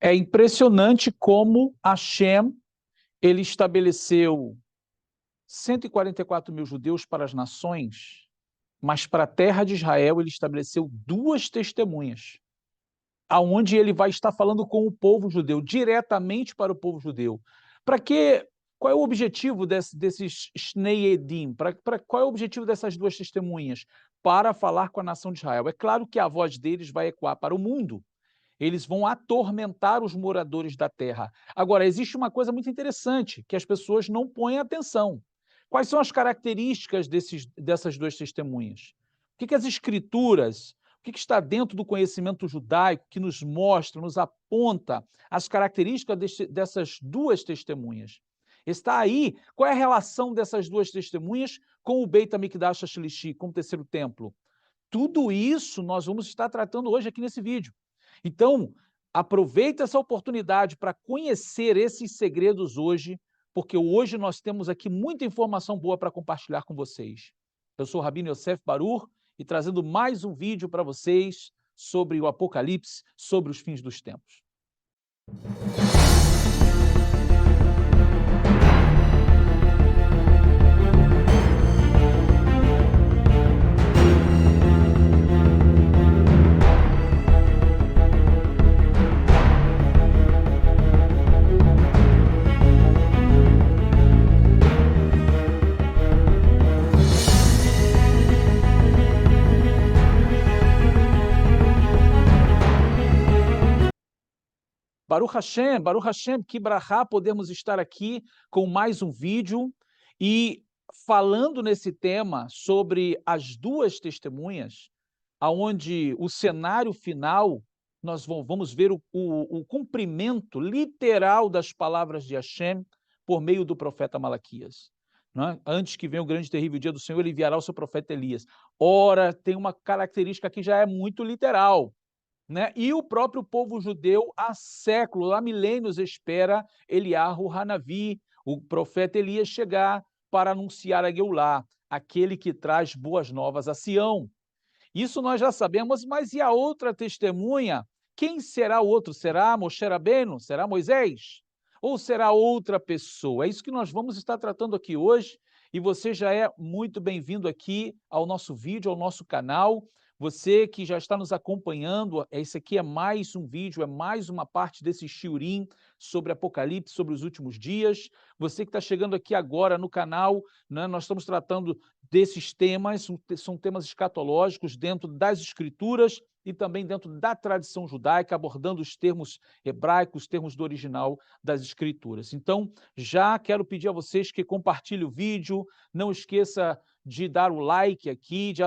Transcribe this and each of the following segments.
É impressionante como Hashem ele estabeleceu 144 mil judeus para as nações, mas para a terra de Israel ele estabeleceu duas testemunhas, aonde ele vai estar falando com o povo judeu, diretamente para o povo judeu. Para que? Qual é o objetivo desses Shnei Edim? Qual é o objetivo dessas duas testemunhas? Para falar com a nação de Israel. É claro que a voz deles vai ecoar para o mundo, eles vão atormentar os moradores da terra. Agora, existe uma coisa muito interessante que as pessoas não põem atenção. Quais são as características dessas duas testemunhas? O que as escrituras, o que está dentro do conhecimento judaico que nos mostra, nos aponta as características dessas duas testemunhas? Está aí, qual é a relação dessas duas testemunhas com o Beit HaMikdash HaShlishi, com o terceiro templo? Tudo isso nós vamos estar tratando hoje aqui nesse vídeo. Então, aproveita essa oportunidade para conhecer esses segredos hoje, porque hoje nós temos aqui muita informação boa para compartilhar com vocês. Eu sou o Rabino Yosef Barur e trazendo mais um vídeo para vocês sobre o Apocalipse, sobre os fins dos tempos. Baruch Hashem, que brachá podemos estar aqui com mais um vídeo e falando nesse tema sobre as duas testemunhas, aonde o cenário final, nós vamos ver o cumprimento literal das palavras de Hashem por meio do profeta Malaquias. Né? Antes que venha o grande e terrível dia do Senhor, ele enviará o seu profeta Elias. Ora, tem uma característica que já é muito literal, né? E o próprio povo judeu há séculos, há milênios espera Eliyahu Hanavi, o profeta Elias, chegar para anunciar a Geulá, aquele que traz boas novas a Sião. Isso nós já sabemos, mas e a outra testemunha? Quem será o outro? Será Moshe Rabbeinu? Será Moisés? Ou será outra pessoa? É isso que nós vamos estar tratando aqui hoje, e você já é muito bem-vindo aqui ao nosso vídeo, ao nosso canal. Você que já está nos acompanhando, esse aqui é mais um vídeo, é mais uma parte desse shiurim sobre Apocalipse, sobre os últimos dias. Você que está chegando aqui agora no canal, né, nós estamos tratando desses temas, são temas escatológicos dentro das escrituras e também dentro da tradição judaica, abordando os termos hebraicos, os termos do original das escrituras. Então, já quero pedir a vocês que compartilhem o vídeo, não esqueça de dar o like aqui, de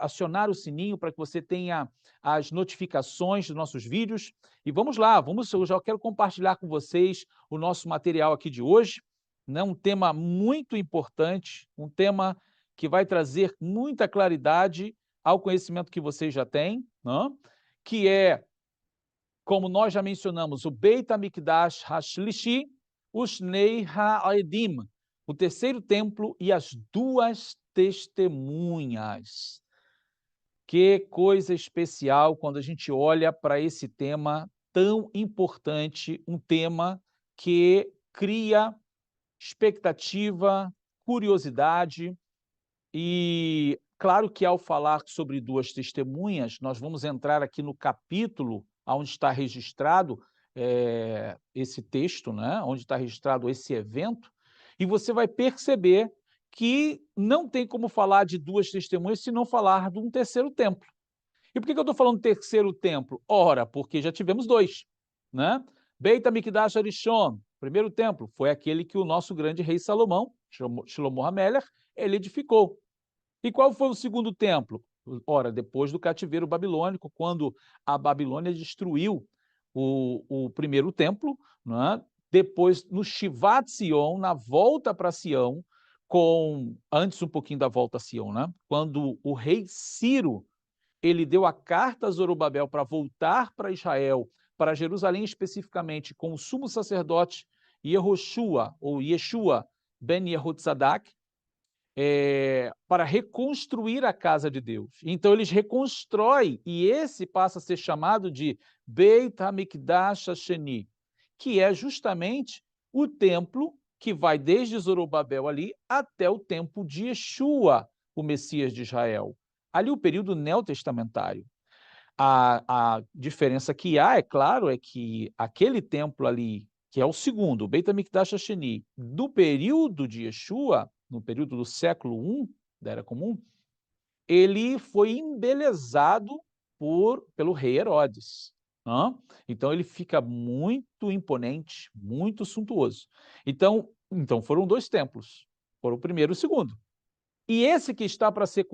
acionar o sininho para que você tenha as notificações dos nossos vídeos. E vamos lá, eu já quero compartilhar com vocês o nosso material aqui de hoje, né? Um tema muito importante, um tema que vai trazer muita claridade ao conhecimento que vocês já têm, né? Que é, como nós já mencionamos, o Beit HaMikdash HaShlishi, o Shnei HaEdim, o terceiro templo e as duas testemunhas. Que coisa especial quando a gente olha para esse tema tão importante, um tema que cria expectativa, curiosidade, e claro que ao falar sobre duas testemunhas, nós vamos entrar aqui no capítulo onde está registrado esse texto, né? Onde está registrado esse evento, e você vai perceber que não tem como falar de duas testemunhas se não falar de um terceiro templo. E por que eu estou falando terceiro templo? Ora, porque já tivemos dois, né? Beit HaMikdash Arishon, primeiro templo, foi aquele que o nosso grande rei Salomão, Shlomo HaMelech, ele edificou. E qual foi o segundo templo? Ora, depois do cativeiro babilônico, quando a Babilônia destruiu o primeiro templo, né? Depois, no Shivat Sion, na volta para Sião, antes um pouquinho da volta a Sião, né? Quando o rei Ciro ele deu a carta a Zorobabel para voltar para Israel, para Jerusalém especificamente, com o sumo sacerdote Yehoshua, ou Yeshua ben Yehotzadak, para reconstruir a casa de Deus. Então eles reconstroem, e esse passa a ser chamado de Beit HaMikdash Hasheni, que é justamente o templo que vai desde Zorobabel ali até o templo de Yeshua, o Messias de Israel. Ali o período neotestamentário. A diferença que há, é claro, é que aquele templo ali, que é o segundo, o Beit HaMikdash Hasheni, do período de Yeshua, no período do século I da Era Comum, ele foi embelezado pelo rei Herodes. Então ele fica muito imponente, muito suntuoso. Então foram 2 templos, foram o primeiro e o segundo. E esse que está para ser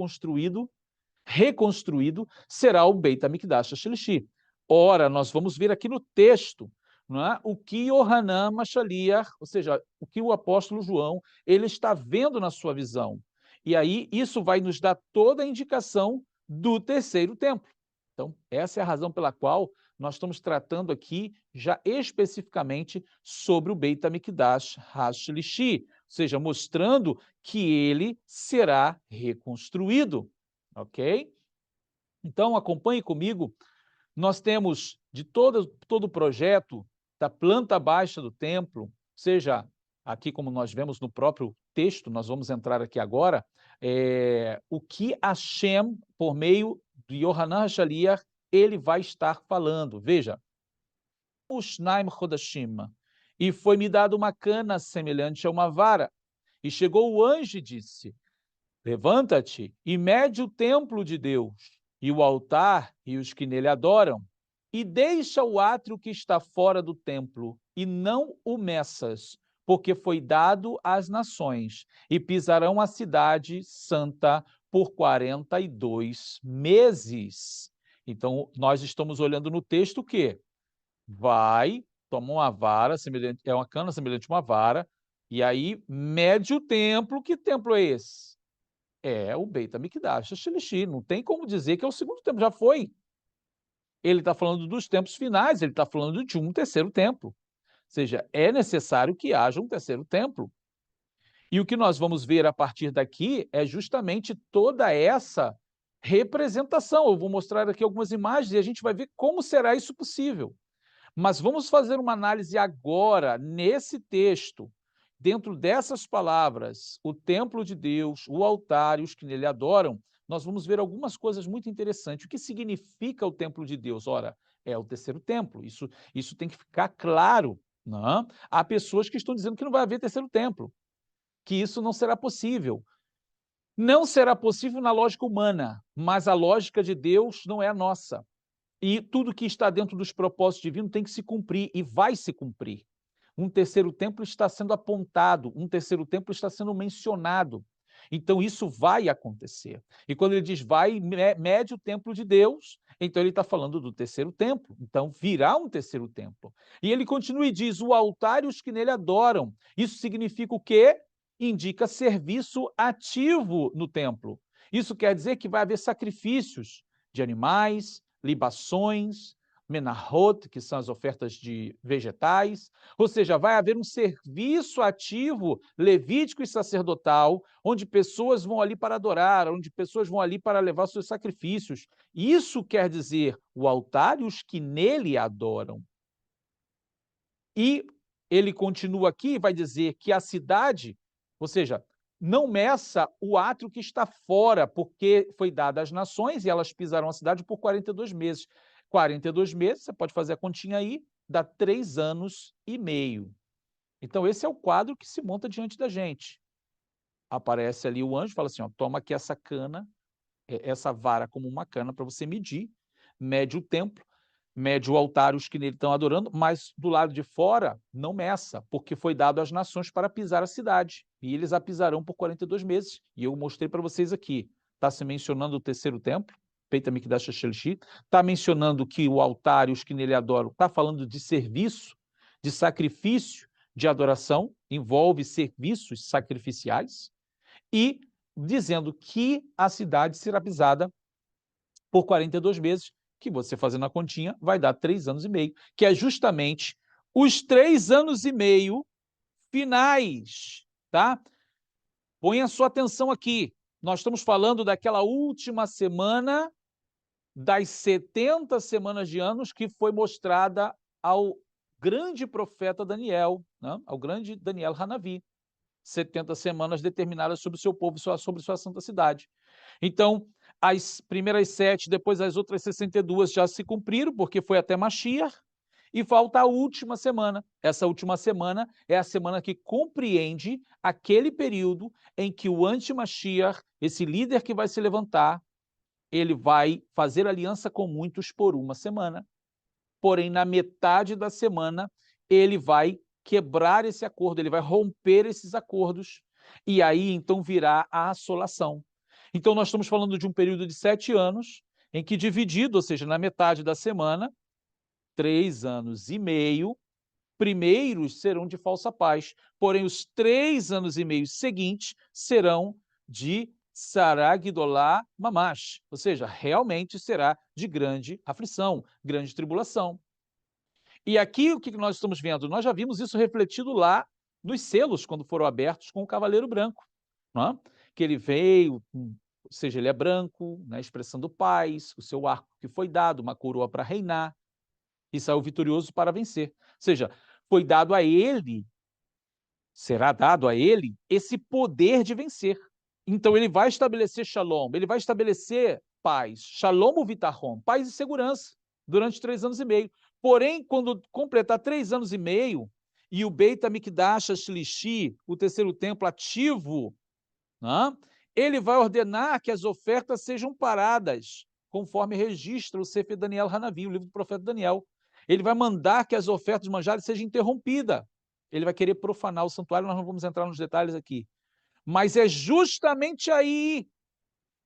reconstruído, será o Beit HaMikdash Shlishi. Ora, nós vamos ver aqui no texto, não é? O que Yohanan Mashaliach, ou seja, o que o apóstolo João, ele está vendo na sua visão. E aí isso vai nos dar toda a indicação do terceiro templo. Então, essa é a razão pela qual nós estamos tratando aqui já especificamente sobre o Beit HaMikdash Shlishi, ou seja, mostrando que ele será reconstruído. Ok? Então, acompanhe comigo. Nós temos de todo o projeto da planta baixa do templo, seja aqui como nós vemos no próprio texto, nós vamos entrar aqui agora, o que Hashem, por meio de Yohanan Hashaliach, ele vai estar falando. Veja, Ushnaim Chodashim, e foi-me dada uma cana semelhante a uma vara, e chegou o anjo e disse: levanta-te e mede o templo de Deus, e o altar e os que nele adoram, e deixa o átrio que está fora do templo, e não o meças, porque foi dado às nações, e pisarão a cidade santa por 42 meses. Então, nós estamos olhando no texto o quê? Toma uma vara, é uma cana semelhante a uma vara, e aí mede o templo. Que templo é esse? É o Beit HaMikdash Shlishi, não tem como dizer que é o segundo templo, já foi. Ele está falando dos tempos finais, ele está falando de um terceiro templo. Ou seja, é necessário que haja um terceiro templo. E o que nós vamos ver a partir daqui é justamente toda essa representação. Eu vou mostrar aqui algumas imagens e a gente vai ver como será isso possível. Mas vamos fazer uma análise agora, nesse texto, dentro dessas palavras, o templo de Deus, o altar e os que nele adoram, nós vamos ver algumas coisas muito interessantes. O que significa o templo de Deus? Ora, é o terceiro templo. Isso tem que ficar claro. Não? Há pessoas que estão dizendo que não vai haver terceiro templo, que isso não será possível. Não será possível na lógica humana, mas a lógica de Deus não é a nossa. E tudo que está dentro dos propósitos divinos tem que se cumprir e vai se cumprir. Um terceiro templo está sendo apontado, um terceiro templo está sendo mencionado. Então isso vai acontecer. E quando ele diz mede o templo de Deus, então ele está falando do terceiro templo. Então virá um terceiro templo. E ele continua e diz: o altar e os que nele adoram. Isso significa o quê? Indica serviço ativo no templo. Isso quer dizer que vai haver sacrifícios de animais, libações, menahot, que são as ofertas de vegetais, ou seja, vai haver um serviço ativo levítico e sacerdotal, onde pessoas vão ali para adorar, onde pessoas vão ali para levar seus sacrifícios. Isso quer dizer o altar e os que nele adoram. E ele continua aqui e vai dizer que a cidade, ou seja, não meça o átrio que está fora, porque foi dado às nações e elas pisaram a cidade por 42 meses. 42 meses, você pode fazer a continha aí, dá 3 anos e meio. Então esse é o quadro que se monta diante da gente. Aparece ali o anjo e fala assim, ó, toma aqui essa cana, essa vara como uma cana para você medir, mede o templo, mede o altar, os que nele estão adorando, mas do lado de fora não meça, porque foi dado às nações para pisar a cidade, e eles a pisarão por 42 meses, e eu mostrei para vocês aqui, está se mencionando o terceiro templo, Beit HaMikdash Shlishi, está mencionando que o altar e os que nele adoram, está falando de serviço, de sacrifício, de adoração, envolve serviços sacrificiais, e dizendo que a cidade será pisada por 42 meses, que você fazendo a continha vai dar 3 anos e meio, que é justamente os 3 anos e meio finais, tá? Põe a sua atenção aqui. Nós estamos falando daquela última semana das 70 semanas de anos que foi mostrada ao grande profeta Daniel, né? Ao grande Daniel Hanavi. 70 semanas determinadas sobre o seu povo, sobre sua santa cidade. Então, as primeiras 7, depois as outras 62 já se cumpriram, porque foi até Mashiach, e falta a última semana. Essa última semana é a semana que compreende aquele período em que o anti-Mashiach, esse líder que vai se levantar, ele vai fazer aliança com muitos por uma semana. Porém, na metade da semana, ele vai quebrar esse acordo, ele vai romper esses acordos, e aí então virá a assolação. Então, nós estamos falando de um período de 7 anos, em que dividido, ou seja, na metade da semana, 3 anos e meio, primeiros serão de falsa paz, porém os 3 anos e meio seguintes serão de Saragdolá Mamash, ou seja, realmente será de grande aflição, grande tribulação. E aqui o que nós estamos vendo? Nós já vimos isso refletido lá nos selos, quando foram abertos com o Cavaleiro Branco, não é? Que ele veio, ou seja, ele é branco, né, expressando paz, o seu arco que foi dado, uma coroa para reinar, e saiu vitorioso para vencer. Ou seja, foi dado a ele, será dado a ele, esse poder de vencer. Então ele vai estabelecer shalom, ele vai estabelecer paz, shalom uvitahom, paz e segurança, durante 3 anos e meio. Porém, quando completar 3 anos e meio, e o Beit HaMikdash Shlishi, o terceiro templo ativo, né, ele vai ordenar que as ofertas sejam paradas, conforme registra o Sefer Daniel Hanavi, o livro do profeta Daniel. Ele vai mandar que as ofertas de manjares sejam interrompidas. Ele vai querer profanar o santuário, nós não vamos entrar nos detalhes aqui. Mas é justamente aí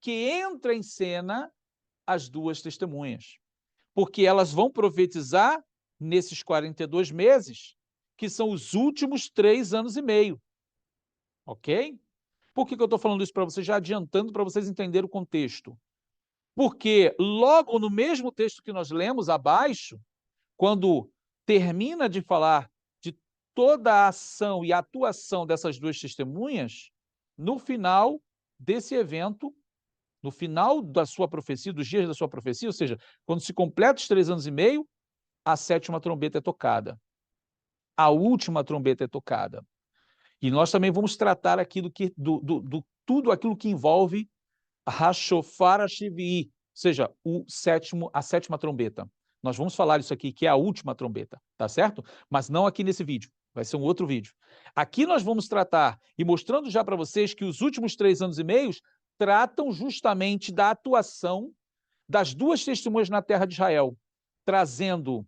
que entra em cena as duas testemunhas, porque elas vão profetizar nesses 42 meses, que são os últimos 3 anos e meio, ok? Por que eu estou falando isso para vocês, já adiantando para vocês entenderem o contexto? Porque logo no mesmo texto que nós lemos abaixo, quando termina de falar de toda a ação e atuação dessas duas testemunhas, no final desse evento, no final da sua profecia, dos dias da sua profecia, ou seja, quando se completa os 3 anos e meio, a 7ª trombeta é tocada. A última trombeta é tocada. E nós também vamos tratar aqui do tudo aquilo que envolve Hashofar Hashivi'i, ou seja, a 7ª trombeta. Nós vamos falar isso aqui, que é a última trombeta, tá certo? Mas não aqui nesse vídeo, vai ser um outro vídeo. Aqui nós vamos tratar, e mostrando já para vocês que os últimos 3 anos e meio tratam justamente da atuação das duas testemunhas na terra de Israel, trazendo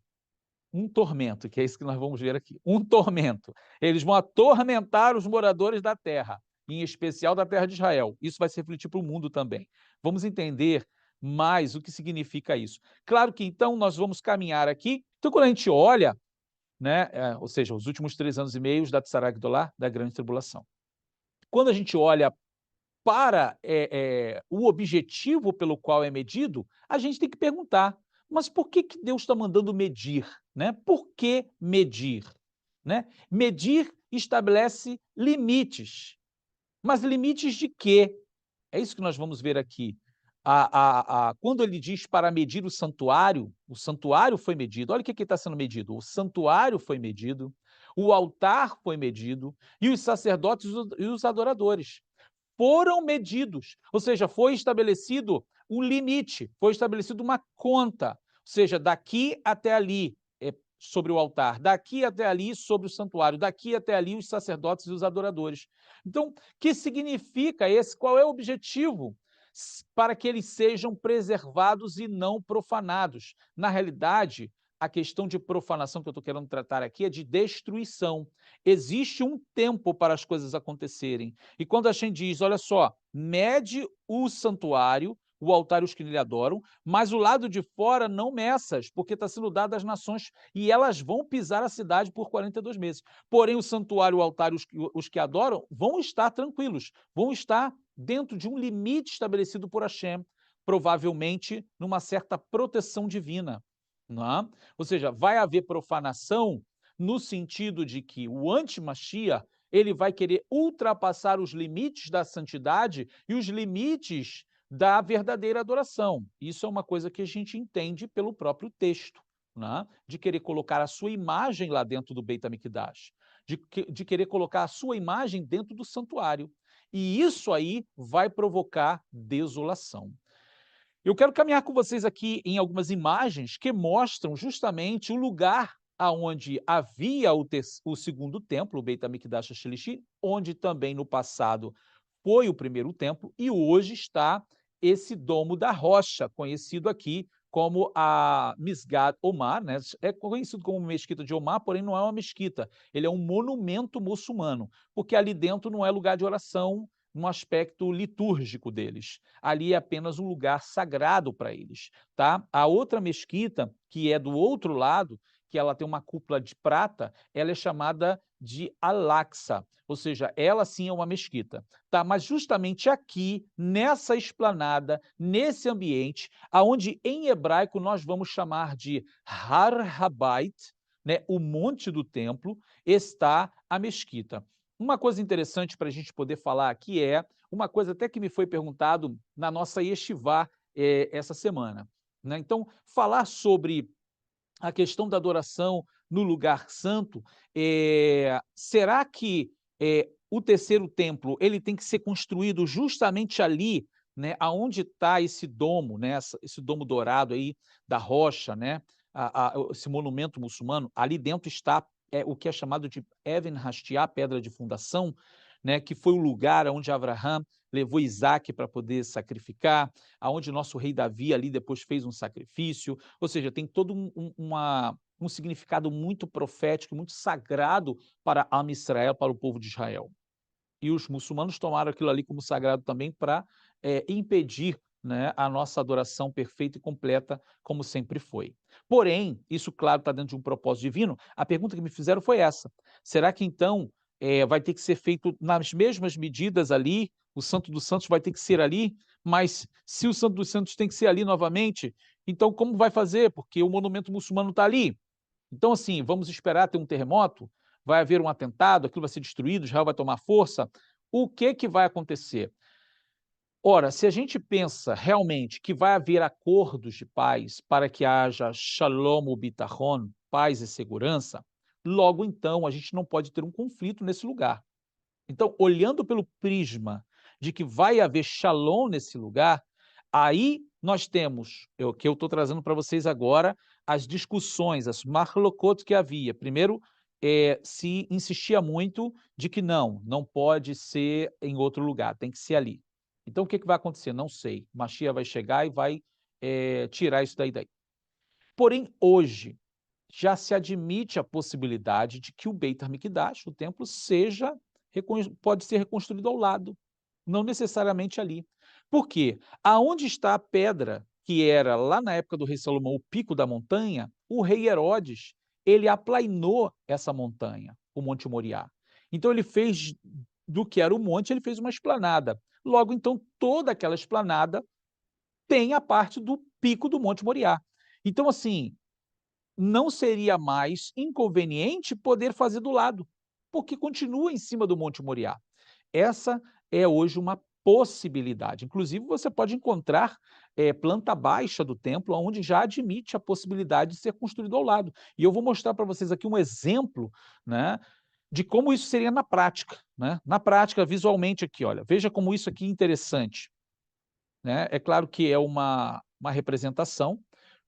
um tormento, que é isso que nós vamos ver aqui, um tormento. Eles vão atormentar os moradores da terra, em especial da terra de Israel. Isso vai se refletir para o mundo também. Vamos entender mais o que significa isso. Claro que então nós vamos caminhar aqui. Então, quando a gente olha, né, ou seja, os últimos 3 anos e meio da Tzara Gdolá, da grande tribulação. Quando a gente olha para o objetivo pelo qual é medido, a gente tem que perguntar, mas por que Deus está mandando medir? Né? Por que medir? Né? Medir estabelece limites. Mas limites de quê? É isso que nós vamos ver aqui. Quando ele diz para medir o santuário foi medido. Olha o que está sendo medido. O santuário foi medido, o altar foi medido, e os sacerdotes e os adoradores foram medidos, ou seja, foi estabelecido um limite, foi estabelecida uma conta, ou seja, daqui até ali sobre o altar, daqui até ali sobre o santuário, daqui até ali os sacerdotes e os adoradores. Então, o que significa esse? Qual é o objetivo? Para que eles sejam preservados e não profanados. Na realidade, a questão de profanação que eu estou querendo tratar aqui é de destruição. Existe um tempo para as coisas acontecerem. E quando a gente diz, olha só, mede o santuário, o altar e os que nele adoram, mas o lado de fora não meças, porque está sendo dado às nações e elas vão pisar a cidade por 42 meses. Porém, o santuário, o altar e os que adoram vão estar tranquilos, vão estar dentro de um limite estabelecido por Hashem, provavelmente numa certa proteção divina. Não é? Ou seja, vai haver profanação no sentido de que o anti-Mashiach ele vai querer ultrapassar os limites da santidade e os limites da verdadeira adoração. Isso é uma coisa que a gente entende pelo próprio texto, né? De querer colocar a sua imagem lá dentro do Beit HaMikdash, de querer colocar a sua imagem dentro do santuário. E isso aí vai provocar desolação. Eu quero caminhar com vocês aqui em algumas imagens que mostram justamente o lugar aonde havia o segundo templo, o Beit HaMikdash HaShlishi, onde também no passado foi o primeiro templo, e hoje está esse Domo da Rocha, conhecido aqui como a Misgad Omar, né? É conhecido como Mesquita de Omar, porém não é uma mesquita, ele é um monumento muçulmano, porque ali dentro não é lugar de oração no aspecto litúrgico deles. Ali é apenas um lugar sagrado para eles, tá? A outra mesquita, que é do outro lado, que ela tem uma cúpula de prata, ela é chamada de Al-Aqsa, ou seja, ela sim é uma mesquita, tá? Mas justamente aqui, nessa esplanada, nesse ambiente, aonde em hebraico nós vamos chamar de Har Habayit, né, o monte do templo, está a mesquita. Uma coisa interessante para a gente poder falar aqui é uma coisa até que me foi perguntado na nossa yeshivá essa semana, né? Então, falar sobre a questão da adoração no lugar santo, será que o terceiro templo ele tem que ser construído justamente ali, né, aonde está esse domo, né, esse domo dourado aí da rocha, né, esse monumento muçulmano, ali dentro está o que é chamado de Even Hastiá, pedra de fundação, né, que foi o lugar onde Abraham levou Isaac para poder sacrificar, aonde nosso rei Davi ali depois fez um sacrifício, ou seja, tem todo um significado muito profético, muito sagrado para Am Israel, para o povo de Israel. E os muçulmanos tomaram aquilo ali como sagrado também para impedir, né, a nossa adoração perfeita e completa, como sempre foi. Porém, isso, claro, está dentro de um propósito divino. A pergunta que me fizeram foi essa: será que então vai ter que ser feito nas mesmas medidas ali? O Santo dos Santos vai ter que ser ali? Mas se o Santo dos Santos tem que ser ali novamente, então como vai fazer? Porque o monumento muçulmano está ali. Então, assim, vamos esperar ter um terremoto? Vai haver um atentado? Aquilo vai ser destruído? Israel vai tomar força? O que vai acontecer? Ora, se a gente pensa realmente que vai haver acordos de paz para que haja shalom ubitachon, paz e segurança, logo então a gente não pode ter um conflito nesse lugar. Então, olhando pelo prisma de que vai haver shalom nesse lugar, aí nós temos, que eu estou trazendo para vocês agora, as discussões, as machlokot que havia. Primeiro, se insistia muito de que não pode ser em outro lugar, tem que ser ali. Então, o que vai acontecer? Não sei. Mashiach vai chegar e vai tirar isso daí. Porém, hoje, já se admite a possibilidade de que o Beit HaMikdash, o templo, pode ser reconstruído ao lado, não necessariamente ali. Por quê? Aonde está a pedra que era, lá na época do rei Salomão, o pico da montanha, o rei Herodes, ele aplainou essa montanha, o Monte Moriá. Então ele fez do que era o monte, ele fez uma esplanada. Logo, então, toda aquela esplanada tem a parte do pico do Monte Moriá. Então, assim, não seria mais inconveniente poder fazer do lado, porque continua em cima do Monte Moriá. Essa é hoje uma possibilidade. Inclusive, você pode encontrar planta baixa do templo, onde já admite a possibilidade de ser construído ao lado. E eu vou mostrar para vocês aqui um exemplo, né, de como isso seria na prática. Né? Na prática, visualmente aqui, olha, veja como isso aqui é interessante. Né? É claro que é uma representação,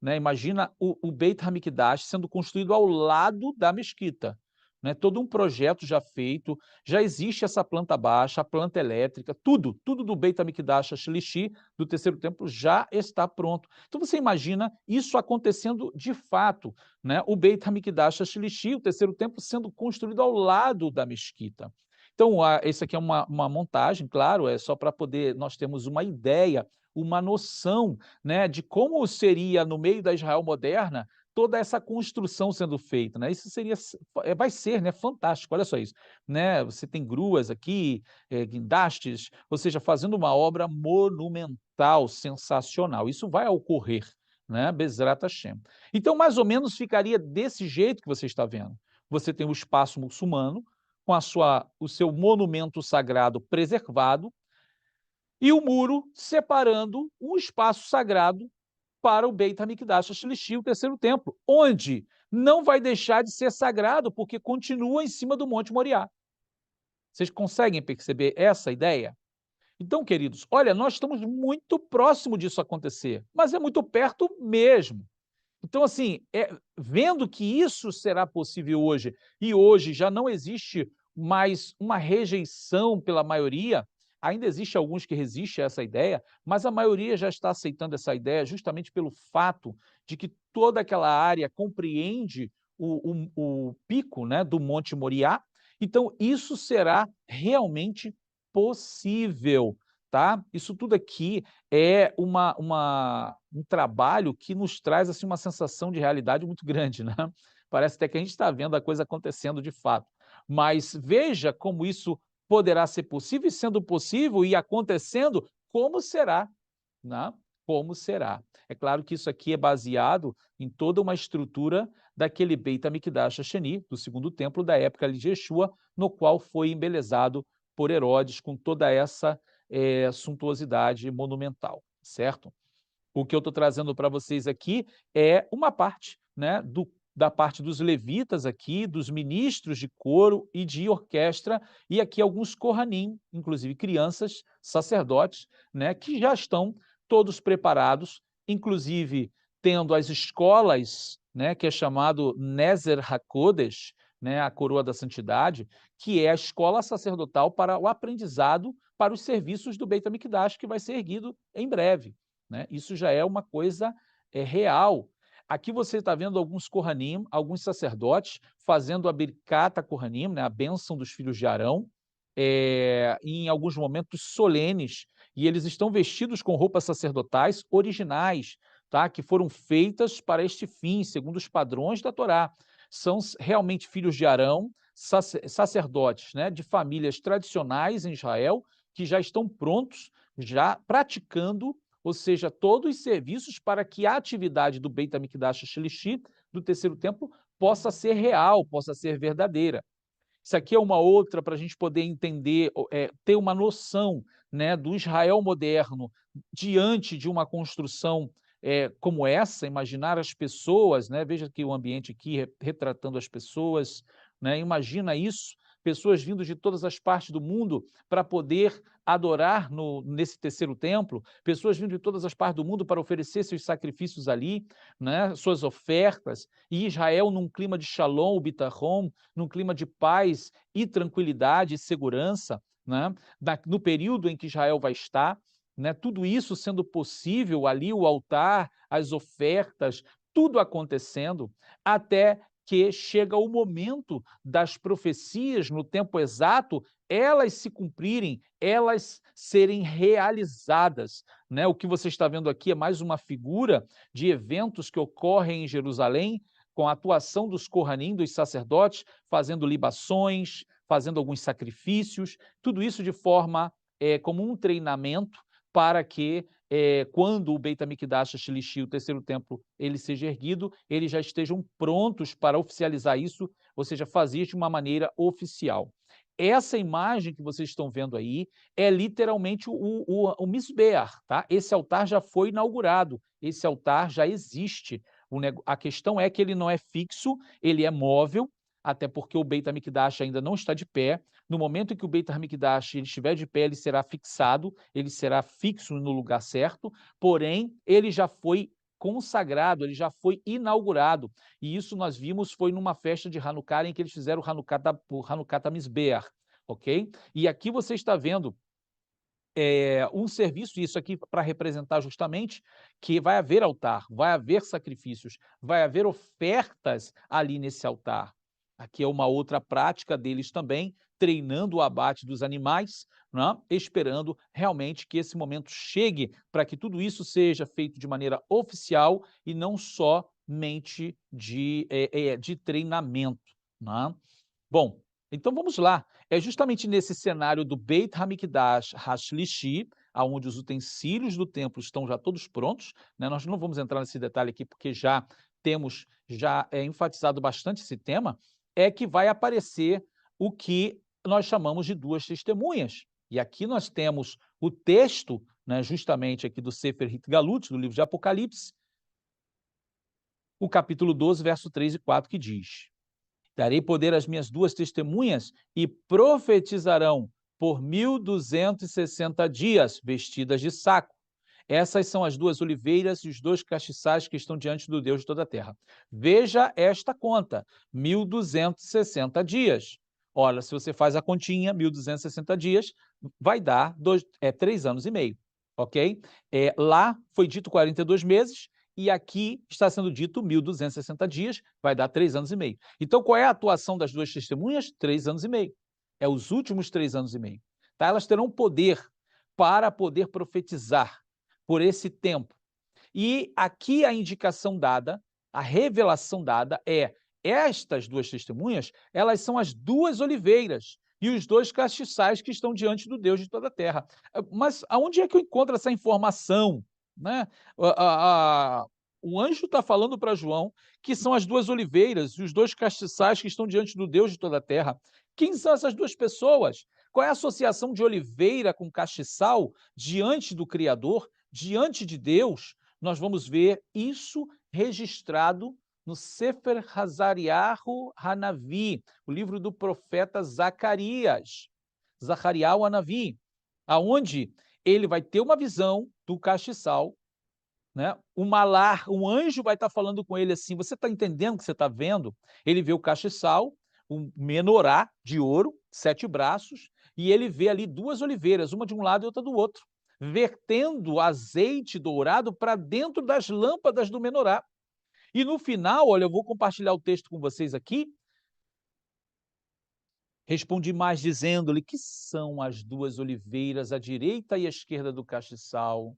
né? Imagina o Beit HaMikdash sendo construído ao lado da mesquita, né? Todo um projeto já feito, já existe essa planta baixa, a planta elétrica, tudo do Beit HaMikdash HaShlishi, do terceiro templo, já está pronto. Então você imagina isso acontecendo de fato, né? O Beit HaMikdash HaShlishi, o terceiro templo, sendo construído ao lado da mesquita. Então, esse aqui é uma montagem, claro, é só para poder nós termos uma ideia, uma noção, né, de como seria, no meio da Israel moderna, toda essa construção sendo feita. Né? Isso vai ser, né, fantástico, olha só isso. Né? Você tem gruas aqui, guindastes, ou seja, fazendo uma obra monumental, sensacional. Isso vai ocorrer, né? Bezrat Hashem. Então, mais ou menos, ficaria desse jeito que você está vendo. Você tem o espaço muçulmano, com o seu monumento sagrado preservado, e o muro separando um espaço sagrado para o Beit HaMikdash HaShlishi, o terceiro templo, onde não vai deixar de ser sagrado, porque continua em cima do Monte Moriá. Vocês conseguem perceber essa ideia? Então, queridos, olha, nós estamos muito próximo disso acontecer, mas é muito perto mesmo. Então, assim, vendo que isso será possível hoje, e hoje já não existe mais uma rejeição pela maioria, ainda existe alguns que resistem a essa ideia, mas a maioria já está aceitando essa ideia justamente pelo fato de que toda aquela área compreende o pico, né, do Monte Moriá, então isso será realmente possível, tá? Isso tudo aqui é um trabalho que nos traz assim, uma sensação de realidade muito grande, né? Parece até que a gente está vendo a coisa acontecendo de fato. Mas veja como isso poderá ser possível, e sendo possível e acontecendo, como será, né? Como será. É claro que isso aqui é baseado em toda uma estrutura daquele Beit HaMikdash HaSheni, do segundo templo da época de Yeshua, no qual foi embelezado por Herodes com toda essa suntuosidade monumental, certo? O que eu estou trazendo para vocês aqui é uma parte, né, da parte dos levitas aqui, dos ministros de coro e de orquestra, e aqui alguns Kohanim, inclusive crianças, sacerdotes, né, que já estão todos preparados, inclusive tendo as escolas, né, que é chamado Nezer HaKodesh, né, a coroa da santidade, que é a escola sacerdotal para o aprendizado para os serviços do Beit HaMikdash, que vai ser erguido em breve, né? Isso já é uma coisa real. Aqui você está vendo alguns Kohanim, alguns sacerdotes, fazendo a Birkat Kohanim, né, a bênção dos filhos de Arão, em alguns momentos solenes, e eles estão vestidos com roupas sacerdotais originais, tá? Que foram feitas para este fim, segundo os padrões da Torá. São realmente filhos de Arão, sacerdotes, né, de famílias tradicionais em Israel, que já estão prontos, já praticando, ou seja, todos os serviços para que a atividade do Beit HaMikdash HaShlishi, do terceiro templo, possa ser real, possa ser verdadeira. Isso aqui é uma outra para a gente poder entender, ter uma noção, né, do Israel moderno diante de uma construção como essa, imaginar as pessoas, né, veja que o ambiente aqui retratando as pessoas, né, imagina isso, pessoas vindo de todas as partes do mundo para poder adorar nesse terceiro templo, pessoas vindo de todas as partes do mundo para oferecer seus sacrifícios ali, né, suas ofertas, e Israel num clima de shalom, bitachon, num clima de paz e tranquilidade e segurança, né, no período em que Israel vai estar, né, tudo isso sendo possível ali, o altar, as ofertas, tudo acontecendo, até que chega o momento das profecias no tempo exato, elas se cumprirem, elas serem realizadas, né? O que você está vendo aqui é mais uma figura de eventos que ocorrem em Jerusalém, com a atuação dos Kohanim, dos sacerdotes, fazendo libações, fazendo alguns sacrifícios, tudo isso de forma como um treinamento para que quando o Beit HaMikdash HaShlishi, o terceiro templo, ele seja erguido, eles já estejam prontos para oficializar isso, ou seja, fazer de uma maneira oficial. Essa imagem que vocês estão vendo aí é literalmente o Mizbeach, tá? Esse altar já foi inaugurado, esse altar já existe. A questão é que ele não é fixo, ele é móvel, até porque o Beit HaMikdash ainda não está de pé. No momento em que o Beit HaMikdash ele estiver de pé, ele será fixado, ele será fixo no lugar certo, porém, ele já foi consagrado, ele já foi inaugurado. E isso nós vimos foi numa festa de Hanukkah em que eles fizeram o Hanukkah Mizbeach, ok? E aqui você está vendo um serviço, isso aqui para representar justamente que vai haver altar, vai haver sacrifícios, vai haver ofertas ali nesse altar. Aqui é uma outra prática deles também, treinando o abate dos animais, né? Esperando realmente que esse momento chegue para que tudo isso seja feito de maneira oficial e não somente de treinamento, né? Bom, então vamos lá. É justamente nesse cenário do Beit HaMikdash HaShlishi, aonde os utensílios do templo estão já todos prontos, né? Nós não vamos entrar nesse detalhe aqui porque já temos enfatizado bastante esse tema, é que vai aparecer o que nós chamamos de duas testemunhas. E aqui nós temos o texto, né, justamente aqui do Sefer Hitgalut, do livro de Apocalipse, o capítulo 12, verso 3 e 4, que diz: darei poder às minhas duas testemunhas e profetizarão por 1260 dias, vestidas de saco. Essas são as duas oliveiras e os dois castiçais que estão diante do Deus de toda a terra. Veja esta conta, 1260 dias. Olha, se você faz a continha, 1260 dias, vai dar 3 anos e meio, ok? Lá foi dito 42 meses, e aqui está sendo dito 1260 dias, vai dar 3 anos e meio. Então, qual é a atuação das duas testemunhas? 3 anos e meio. É os últimos 3 anos e meio. Tá? Elas terão poder para poder profetizar por esse tempo. E aqui a indicação dada, a revelação dada é: estas duas testemunhas, elas são as duas oliveiras e os dois castiçais que estão diante do Deus de toda a terra. Mas aonde é que eu encontro essa informação? Né? O anjo está falando para João que são as duas oliveiras e os dois castiçais que estão diante do Deus de toda a terra. Quem são essas duas pessoas? Qual é a associação de oliveira com castiçal diante do Criador, diante de Deus? Nós vamos ver isso registrado no Sefer Hazariahu Hanavi, o livro do profeta Zacarias, Zacarial Hanavi, aonde ele vai ter uma visão do castiçal, né? O malar, um anjo vai estar falando com ele assim: você está entendendo o que você está vendo? Ele vê o castiçal, um menorá de ouro, 7 braços, e ele vê ali duas oliveiras, uma de um lado e outra do outro, vertendo azeite dourado para dentro das lâmpadas do menorá. E no final, olha, eu vou compartilhar o texto com vocês aqui. Respondi mais dizendo-lhe: que são as duas oliveiras à direita e à esquerda do castiçal?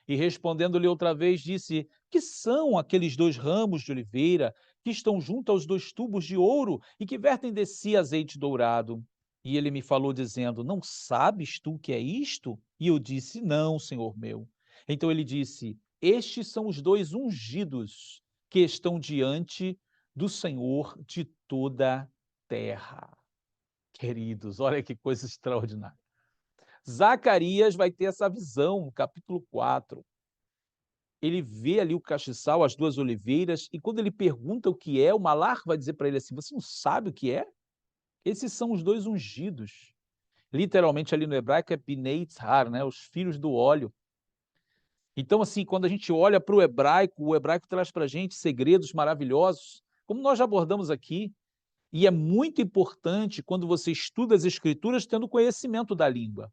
E respondendo-lhe outra vez, disse: que são aqueles 2 ramos de oliveira que estão junto aos 2 tubos de ouro e que vertem de si azeite dourado? E ele me falou dizendo: não sabes tu o que é isto? E eu disse: não, senhor meu. Então ele disse: estes são os 2 ungidos que estão diante do Senhor de toda a terra. Queridos, olha que coisa extraordinária. Zacarias vai ter essa visão no capítulo 4. Ele vê ali o castiçal, as 2 oliveiras, e quando ele pergunta o que é, o malar vai dizer para ele assim: você não sabe o que é? Esses são os 2 ungidos. Literalmente ali no hebraico é Bnei Yitzhar, né? Os filhos do óleo. Então, assim, quando a gente olha para o hebraico traz para a gente segredos maravilhosos, como nós já abordamos aqui. E é muito importante quando você estuda as escrituras tendo conhecimento da língua.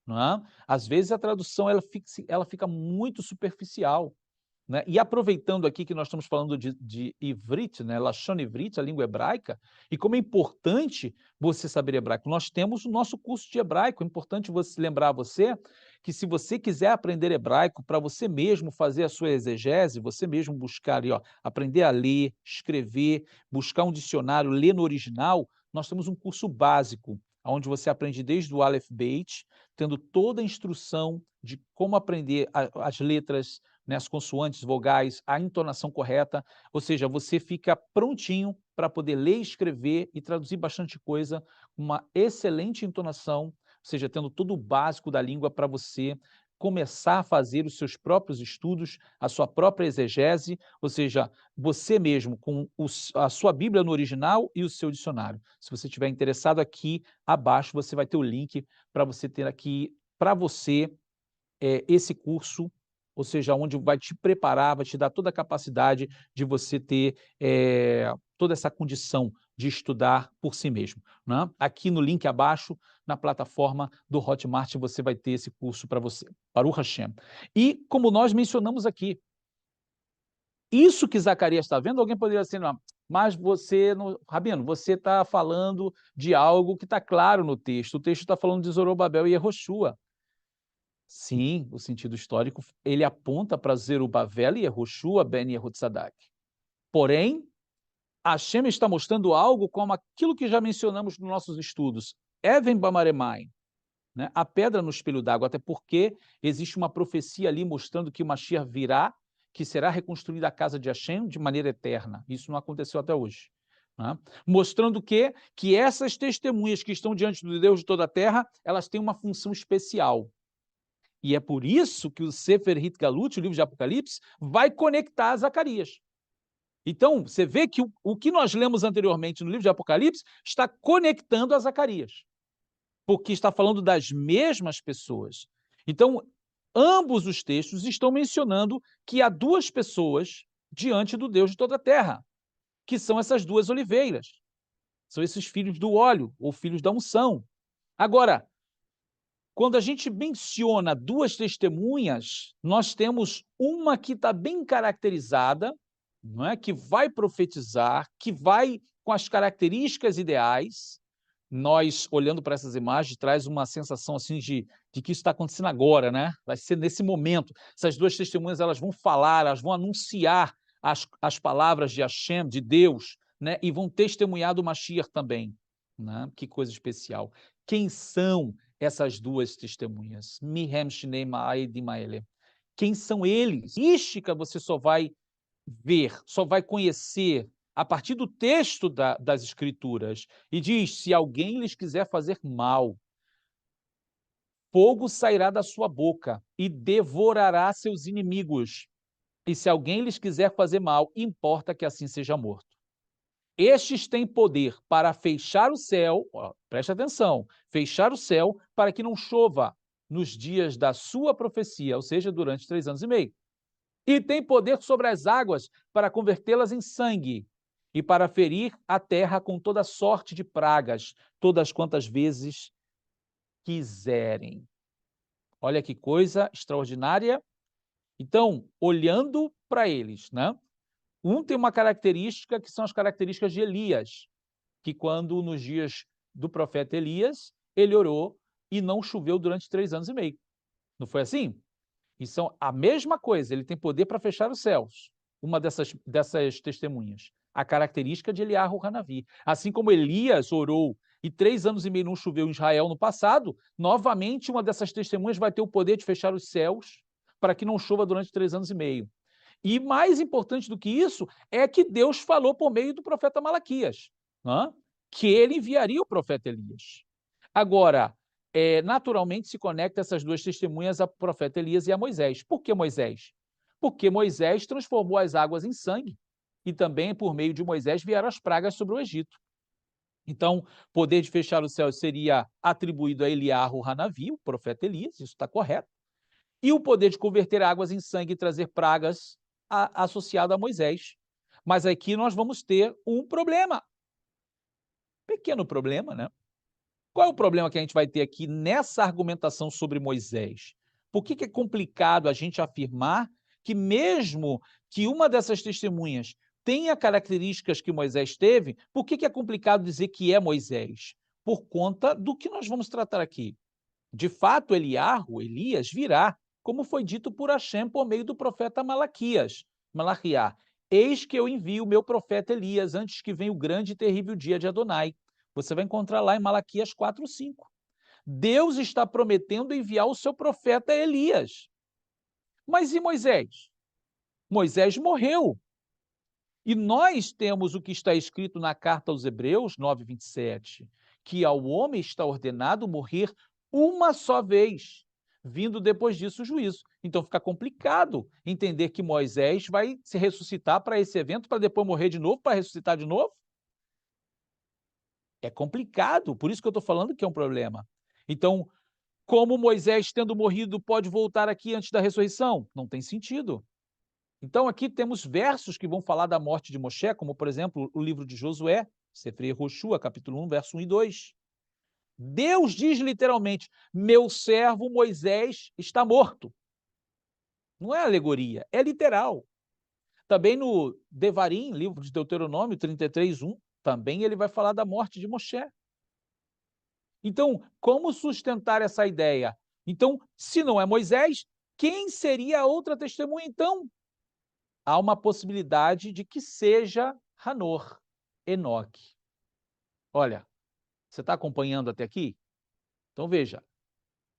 Não é? Às vezes a tradução ela fica muito superficial. Né? E aproveitando aqui que nós estamos falando de Ivrit, né? Lashon Ivrit, a língua hebraica, e como é importante você saber hebraico. Nós temos o nosso curso de hebraico, é importante lembrar a você que se você quiser aprender hebraico para você mesmo fazer a sua exegese, você mesmo buscar ali, ó, aprender a ler, escrever, buscar um dicionário, ler no original, nós temos um curso básico, onde você aprende desde o Aleph Beit, tendo toda a instrução de como aprender as letras, né, as consoantes, vogais, a entonação correta, ou seja, você fica prontinho para poder ler, escrever e traduzir bastante coisa, uma excelente entonação, ou seja, tendo todo o básico da língua para você começar a fazer os seus próprios estudos, a sua própria exegese, ou seja, você mesmo com a sua Bíblia no original e o seu dicionário. Se você estiver interessado, aqui abaixo você vai ter o link para você ter aqui para você esse curso, ou seja, onde vai te preparar, vai te dar toda a capacidade de você ter toda essa condição de estudar por si mesmo. Né? Aqui no link abaixo, na plataforma do Hotmart, você vai ter esse curso para você, Baruch Hashem. E como nós mencionamos aqui, isso que Zacarias está vendo, alguém poderia dizer, não, mas você, Rabino, você está falando de algo que está claro no texto. O texto está falando de Zorobabel e Yehoshua. Sim, o sentido histórico, ele aponta para Zerubabel e Yehoshua ben Yehotzadak. Porém, Hashem está mostrando algo como aquilo que já mencionamos nos nossos estudos, Even Bamaremai, né? A pedra no espelho d'água, até porque existe uma profecia ali mostrando que o Mashiach virá, que será reconstruída a casa de Hashem de maneira eterna. Isso não aconteceu até hoje. né? Mostrando que essas testemunhas que estão diante do Deus de toda a terra, elas têm uma função especial. E é por isso que o Sefer Hitgalut, o livro de Apocalipse, vai conectar a Zacarias. Então, você vê que o que nós lemos anteriormente no livro de Apocalipse está conectando a Zacarias, porque está falando das mesmas pessoas. Então, ambos os textos estão mencionando que há duas pessoas diante do Deus de toda a terra, que são essas duas oliveiras. São esses filhos do óleo, ou filhos da unção. Agora, quando a gente menciona duas testemunhas, nós temos uma que está bem caracterizada, não é? Que vai profetizar, que vai com as características ideais. Nós, olhando para essas imagens, traz uma sensação assim de que isso está acontecendo agora, né? Vai ser nesse momento. Essas duas testemunhas elas vão falar, elas vão anunciar as palavras de Hashem, de Deus, né? E vão testemunhar do Mashiach também. Né? Que coisa especial. Quem são essas duas testemunhas? Mihem Shnei Ma'ed Ma'ele. Quem são eles? Ística você só vai ver, só vai conhecer a partir do texto das Escrituras. E diz: se alguém lhes quiser fazer mal, fogo sairá da sua boca e devorará seus inimigos. E se alguém lhes quiser fazer mal, importa que assim seja morto. Estes têm poder para fechar o céu, ó, preste atenção, fechar o céu para que não chova nos dias da sua profecia, ou seja, durante 3 anos e meio. E tem poder sobre as águas para convertê-las em sangue e para ferir a terra com toda sorte de pragas, todas quantas vezes quiserem. Olha que coisa extraordinária. Então, olhando para eles, né? Um tem uma característica que são as características de Elias, que quando nos dias do profeta Elias, ele orou e não choveu durante 3 anos e meio. Não foi assim? E são a mesma coisa, ele tem poder para fechar os céus, uma dessas testemunhas. A característica de Eliahu Hanavi. Assim como Elias orou e 3 anos e meio não choveu em Israel no passado, novamente uma dessas testemunhas vai ter o poder de fechar os céus para que não chova durante 3 anos e meio. E mais importante do que isso é que Deus falou por meio do profeta Malaquias, né? Que ele enviaria o profeta Elias. Agora, naturalmente se conecta essas duas testemunhas ao profeta Elias e a Moisés. Por que Moisés? Porque Moisés transformou as águas em sangue e também por meio de Moisés vieram as pragas sobre o Egito. Então, poder de fechar os céus seria atribuído a Eliahu Hanavi, o profeta Elias, isso está correto. E o poder de converter águas em sangue e trazer pragas associado a Moisés. Mas aqui nós vamos ter um problema. Pequeno problema, né? Qual é o problema que a gente vai ter aqui nessa argumentação sobre Moisés? Por que é complicado a gente afirmar que mesmo que uma dessas testemunhas tenha características que Moisés teve, por que é complicado dizer que é Moisés? Por conta do que nós vamos tratar aqui. De fato, Elias, virá, como foi dito por Hashem por meio do profeta Malaquiá. Eis que eu envio o meu profeta Elias antes que venha o grande e terrível dia de Adonai. Você vai encontrar lá em Malaquias 4:5. Deus está prometendo enviar o seu profeta Elias. Mas e Moisés? Moisés morreu. E nós temos o que está escrito na carta aos Hebreus 9:27, que ao homem está ordenado morrer uma só vez, vindo depois disso o juízo. Então fica complicado entender que Moisés vai se ressuscitar para esse evento, para depois morrer de novo, para ressuscitar de novo. É complicado, por isso que eu estou falando que é um problema. Então, como Moisés, tendo morrido, pode voltar aqui antes da ressurreição? Não tem sentido. Então, aqui temos versos que vão falar da morte de Moshe, como, por exemplo, o livro de Josué, Sefer Yehoshua, capítulo 1, verso 1 e 2. Deus diz literalmente: meu servo Moisés está morto. Não é alegoria, é literal. Também no Devarim, livro de Deuteronômio 33:1, também ele vai falar da morte de Moshe. Então, como sustentar essa ideia? Então, se não é Moisés, quem seria a outra testemunha, então? Há uma possibilidade de que seja Hanor, Enoque. Olha, você está acompanhando até aqui? Então veja,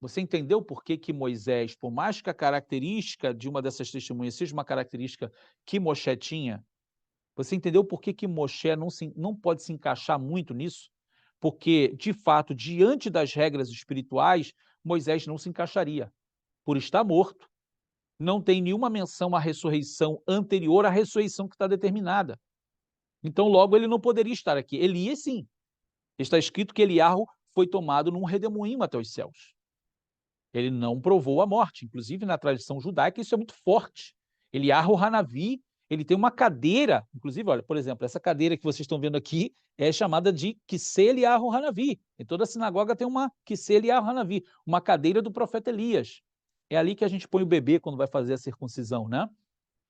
você entendeu por que Moisés, por mais que a característica de uma dessas testemunhas seja uma característica que Moshe tinha, Você entendeu por que que Moshe não pode se encaixar muito nisso? Porque, de fato, diante das regras espirituais, Moisés não se encaixaria, por estar morto. Não tem nenhuma menção à ressurreição anterior à ressurreição que está determinada. Então, logo, ele não poderia estar aqui. Elias, sim. Está escrito que Eliarro foi tomado num redemoinho até os céus. Ele não provou a morte. Inclusive, na tradição judaica, isso é muito forte. Eliarro Hanavi, ele tem uma cadeira, inclusive, olha, por exemplo, essa cadeira que vocês estão vendo aqui é chamada de Kisei Eliarro Hanavi. Em toda a sinagoga tem uma Kisei Eliarro Hanavi, uma cadeira do profeta Elias. É ali que a gente põe o bebê quando vai fazer a circuncisão, né?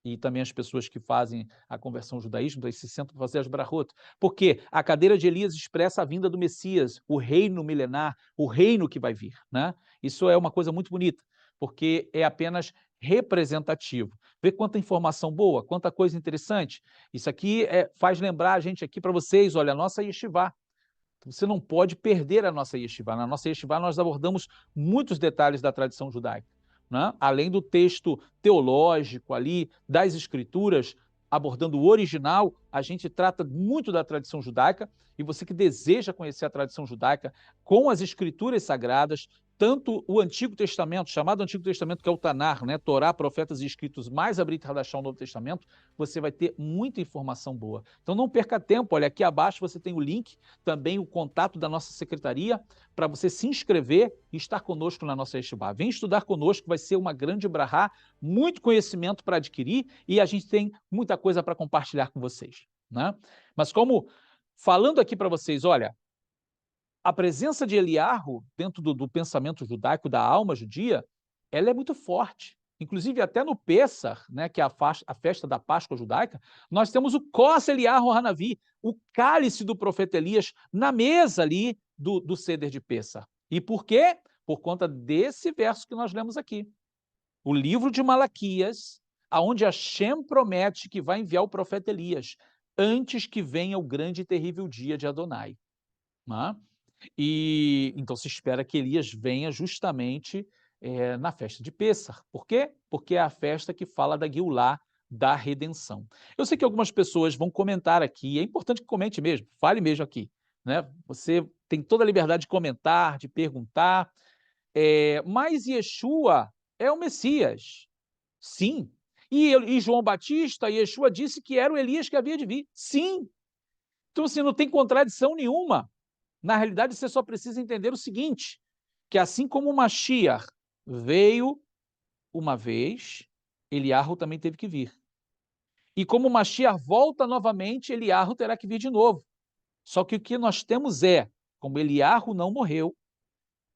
E também as pessoas que fazem a conversão ao judaísmo, eles se sentam para fazer as brachot. Porque a cadeira de Elias expressa a vinda do Messias, o reino milenar, o reino que vai vir, né? Isso é uma coisa muito bonita, porque é apenas representativo. Vê quanta informação boa, quanta coisa interessante. Isso aqui faz lembrar a gente aqui para vocês, olha, a nossa yeshivá. Você não pode perder a nossa yeshivá. Na nossa yeshivá nós abordamos muitos detalhes da tradição judaica, né? Além do texto teológico ali, das escrituras, abordando o original, a gente trata muito da tradição judaica, e você que deseja conhecer a tradição judaica com as escrituras sagradas, tanto o Antigo Testamento, chamado Antigo Testamento, que é o Tanar, né? Torá, profetas e escritos, mais a Brit Hadashah, o Novo Testamento, você vai ter muita informação boa. Então não perca tempo, olha, aqui abaixo você tem o link, também o contato da nossa secretaria, para você se inscrever e estar conosco na nossa yeshivá. Vem estudar conosco, vai ser uma grande brahá, muito conhecimento para adquirir, e a gente tem muita coisa para compartilhar com vocês, né? Mas como, falando aqui para vocês, olha, a presença de Eliarro dentro do pensamento judaico, da alma judia, ela é muito forte. Inclusive, até no Pessah, né, que é a festa da Páscoa judaica, nós temos o Kos Eliarro Hanavi, o cálice do profeta Elias, na mesa ali do Seder de Pessah. E por quê? Por conta desse verso que nós lemos aqui. O livro de Malaquias, aonde Hashem promete que vai enviar o profeta Elias, antes que venha o grande e terrível dia de Adonai. Né? E então se espera que Elias venha justamente na festa de Pêssar. Por quê? Porque é a festa que fala da Guilá, da redenção. Eu sei que algumas pessoas vão comentar aqui, é importante que comente mesmo, fale mesmo aqui, né? Você tem toda a liberdade de comentar, de perguntar, mas Yeshua é o Messias. Sim. E João Batista, Yeshua disse que era o Elias que havia de vir. Sim. Então, assim, não tem contradição nenhuma. Na realidade, você só precisa entender o seguinte, que assim como o Mashiach veio uma vez, Eliarro também teve que vir. E como o Mashiach volta novamente, Eliarro terá que vir de novo. Só que o que nós temos como Eliarro não morreu,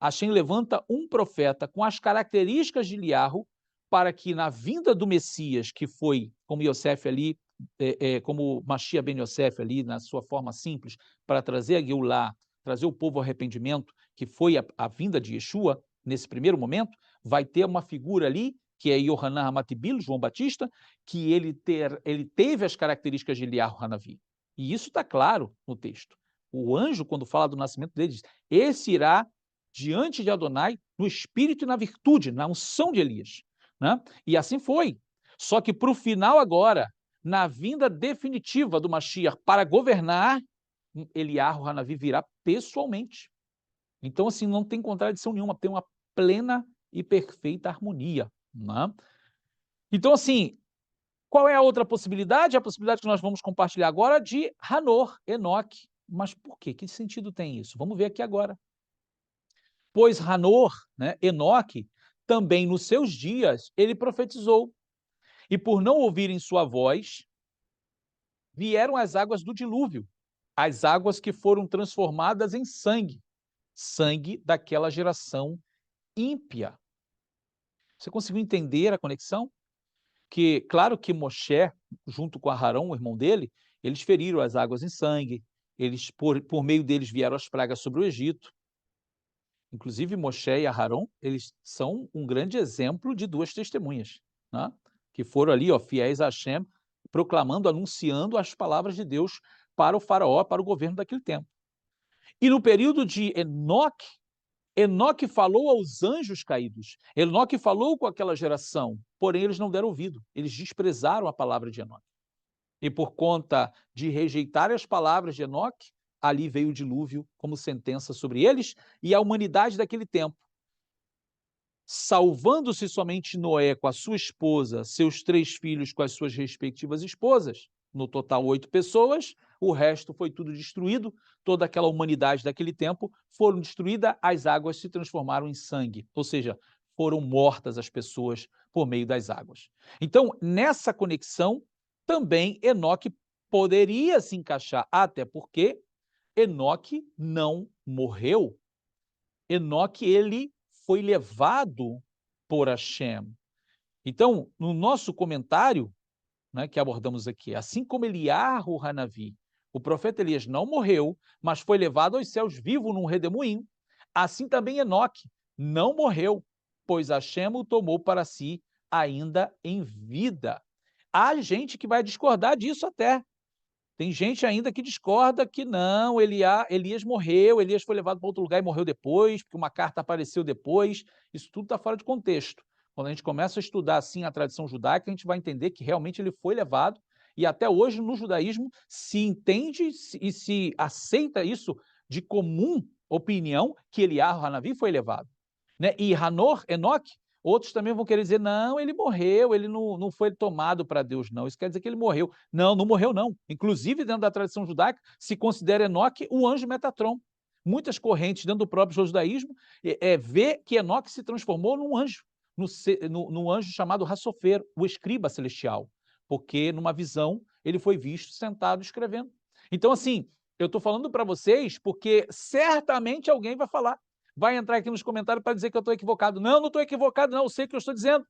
Hashem levanta um profeta com as características de Eliarro para que na vinda do Messias, que foi como Yosef ali, como Mashiach ben Yosef ali, na sua forma simples, para trazer a Geulah, trazer o povo ao arrependimento, que foi a vinda de Yeshua, nesse primeiro momento, vai ter uma figura ali, que é Yohanan Hamatibil, João Batista, que ele teve as características de Eliarro Hanavi. E isso está claro no texto. O anjo, quando fala do nascimento dele, diz, esse irá diante de Adonai no espírito e na virtude, na unção de Elias. Né? E assim foi. Só que para o final agora, na vinda definitiva do Mashiach para governar, Eliarro Hanavi virá pessoalmente. Então, assim, não tem contradição nenhuma, tem uma plena e perfeita harmonia. Né? Então, assim, qual é a outra possibilidade? A possibilidade que nós vamos compartilhar agora de Hanor, Enoque. Mas por quê? Que sentido tem isso? Vamos ver aqui agora. Pois Hanor, né, Enoque, também nos seus dias, ele profetizou. E por não ouvirem sua voz, vieram as águas do dilúvio, as águas que foram transformadas em sangue, sangue daquela geração ímpia. Você conseguiu entender a conexão? Que, claro que Moshe, junto com Aharão, o irmão dele, eles feriram as águas em sangue, eles, por meio deles vieram as pragas sobre o Egito. Inclusive, Moshe e Aharão, eles são um grande exemplo de duas testemunhas, né? Que foram ali, fiéis a Hashem, proclamando, anunciando as palavras de Deus para o faraó, para o governo daquele tempo. E no período de Enoque, Enoque falou aos anjos caídos, Enoque falou com aquela geração, porém eles não deram ouvido, eles desprezaram a palavra de Enoque. E por conta de rejeitar as palavras de Enoque, ali veio o dilúvio como sentença sobre eles e a humanidade daquele tempo. Salvando-se somente Noé com a sua esposa, seus 3 filhos com as suas respectivas esposas, no total 8 pessoas, o resto foi tudo destruído, toda aquela humanidade daquele tempo foram destruída, as águas se transformaram em sangue, ou seja, foram mortas as pessoas por meio das águas. Então, nessa conexão, também Enoque poderia se encaixar, até porque Enoque não morreu. Enoque, ele foi levado por Hashem. Então, no nosso comentário, né, que abordamos aqui, assim como Eliarro Hanavi, o profeta Elias não morreu, mas foi levado aos céus vivo num redemoinho, assim também Enoque não morreu, pois Hashem o tomou para si ainda em vida. Há gente que vai discordar disso até. Tem gente ainda que discorda que não, Elias morreu, Elias foi levado para outro lugar e morreu depois, porque uma carta apareceu depois. Isso tudo está fora de contexto. Quando a gente começa a estudar assim a tradição judaica, a gente vai entender que realmente ele foi levado, e até hoje no judaísmo se entende e se aceita isso de comum opinião que Eliarro Hanavi foi levado. Né? E Hanor, Enoque, outros também vão querer dizer, não, ele morreu, ele não foi tomado para Deus, não. Isso quer dizer que ele morreu. Não, não morreu, não. Inclusive, dentro da tradição judaica, se considera Enoque o anjo Metatron. Muitas correntes dentro do próprio judaísmo vê que Enoque se transformou num anjo, no anjo chamado Hassofer, o escriba celestial, porque numa visão ele foi visto sentado escrevendo. Então, assim, eu estou falando para vocês porque certamente alguém vai falar, vai entrar aqui nos comentários para dizer que eu estou equivocado. Não, não estou equivocado, não, eu sei o que eu estou dizendo.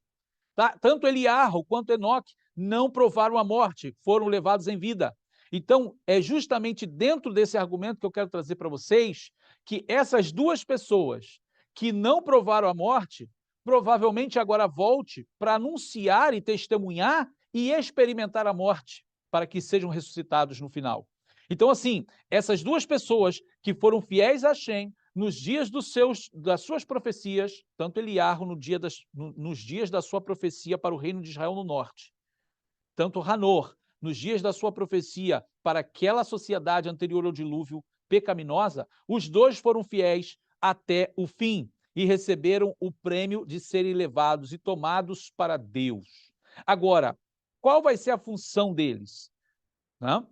Tá? Tanto Eliarro quanto Enoque não provaram a morte, foram levados em vida. Então, é justamente dentro desse argumento que eu quero trazer para vocês que essas duas pessoas que não provaram a morte, provavelmente agora volte para anunciar e testemunhar e experimentar a morte, para que sejam ressuscitados no final. Então, assim, essas duas pessoas que foram fiéis a Shem, nos dias das suas profecias, tanto Eliarro nos dias da sua profecia para o reino de Israel no norte, tanto Hanor, nos dias da sua profecia para aquela sociedade anterior ao dilúvio pecaminosa, os dois foram fiéis até o fim e receberam o prêmio de serem levados e tomados para Deus. Agora, qual vai ser a função deles? Né?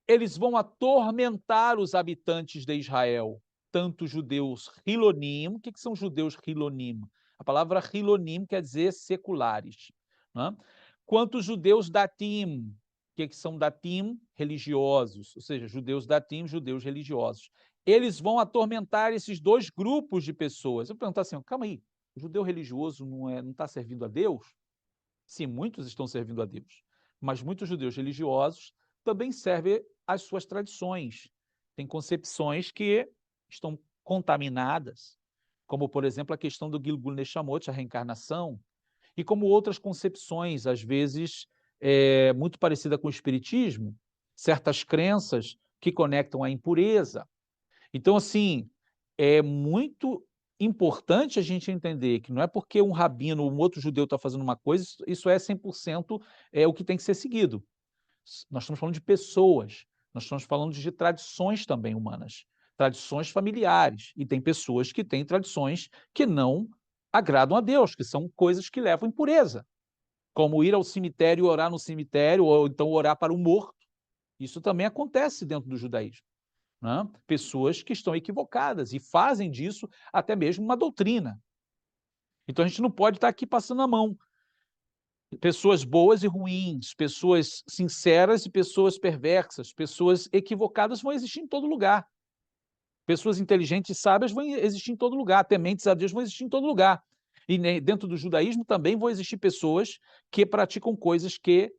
Eles vão atormentar os habitantes de Israel, tanto judeus Hilonim. O que são judeus Hilonim? A palavra Hilonim quer dizer seculares. Né? Quanto judeus Datim. O que são Datim? Religiosos, ou seja, judeus Datim, judeus religiosos. Eles vão atormentar esses dois grupos de pessoas. Eu vou perguntar assim, calma aí, o judeu religioso não está servindo a Deus? Sim, muitos estão servindo a Deus, mas muitos judeus religiosos também servem às suas tradições. Tem concepções que estão contaminadas, como, por exemplo, a questão do Gilgul Neshamot, a reencarnação, e como outras concepções, às vezes, muito parecida com o espiritismo, certas crenças que conectam a impureza. Então, assim, é muito importante a gente entender que não é porque um rabino ou um outro judeu está fazendo uma coisa, isso é 100% o que tem que ser seguido. Nós estamos falando de pessoas, nós estamos falando de tradições também humanas, tradições familiares, e tem pessoas que têm tradições que não agradam a Deus, que são coisas que levam impureza, como ir ao cemitério, orar no cemitério, ou então orar para o morto. Isso também acontece dentro do judaísmo. Né? Pessoas que estão equivocadas e fazem disso até mesmo uma doutrina. Então a gente não pode estar aqui passando a mão. Pessoas boas e ruins, pessoas sinceras e pessoas perversas, pessoas equivocadas vão existir em todo lugar. Pessoas inteligentes e sábias vão existir em todo lugar, tementes a Deus vão existir em todo lugar. E dentro do judaísmo também vão existir pessoas que praticam coisas que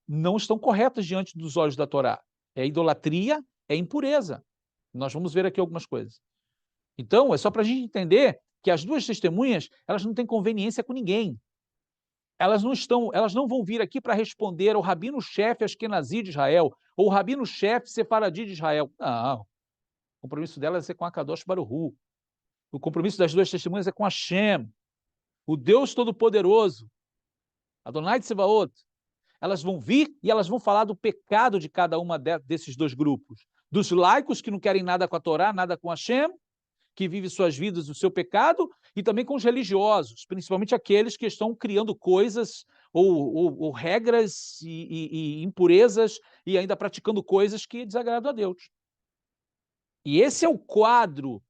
não estão corretas diante dos olhos da Torá. É idolatria, é impureza. Nós vamos ver aqui algumas coisas. Então, é só para a gente entender que as duas testemunhas, elas não têm conveniência com ninguém. Elas não vão vir aqui para responder ao rabino-chefe Ashkenazi de Israel, ou o rabino-chefe Sefaradi de Israel. Não. O compromisso delas é com a Kadosh Baruch Hu. O compromisso das duas testemunhas é com Hashem, o Deus Todo-Poderoso, Adonai Tsebaot. elas vão vir e elas vão falar do pecado de cada uma desses dois grupos. Dos laicos que não querem nada com a Torá, nada com Hashem, que vivem suas vidas no seu pecado, e também com os religiosos, principalmente aqueles que estão criando coisas ou regras e impurezas e ainda praticando coisas que desagradam a Deus. E esse é o quadro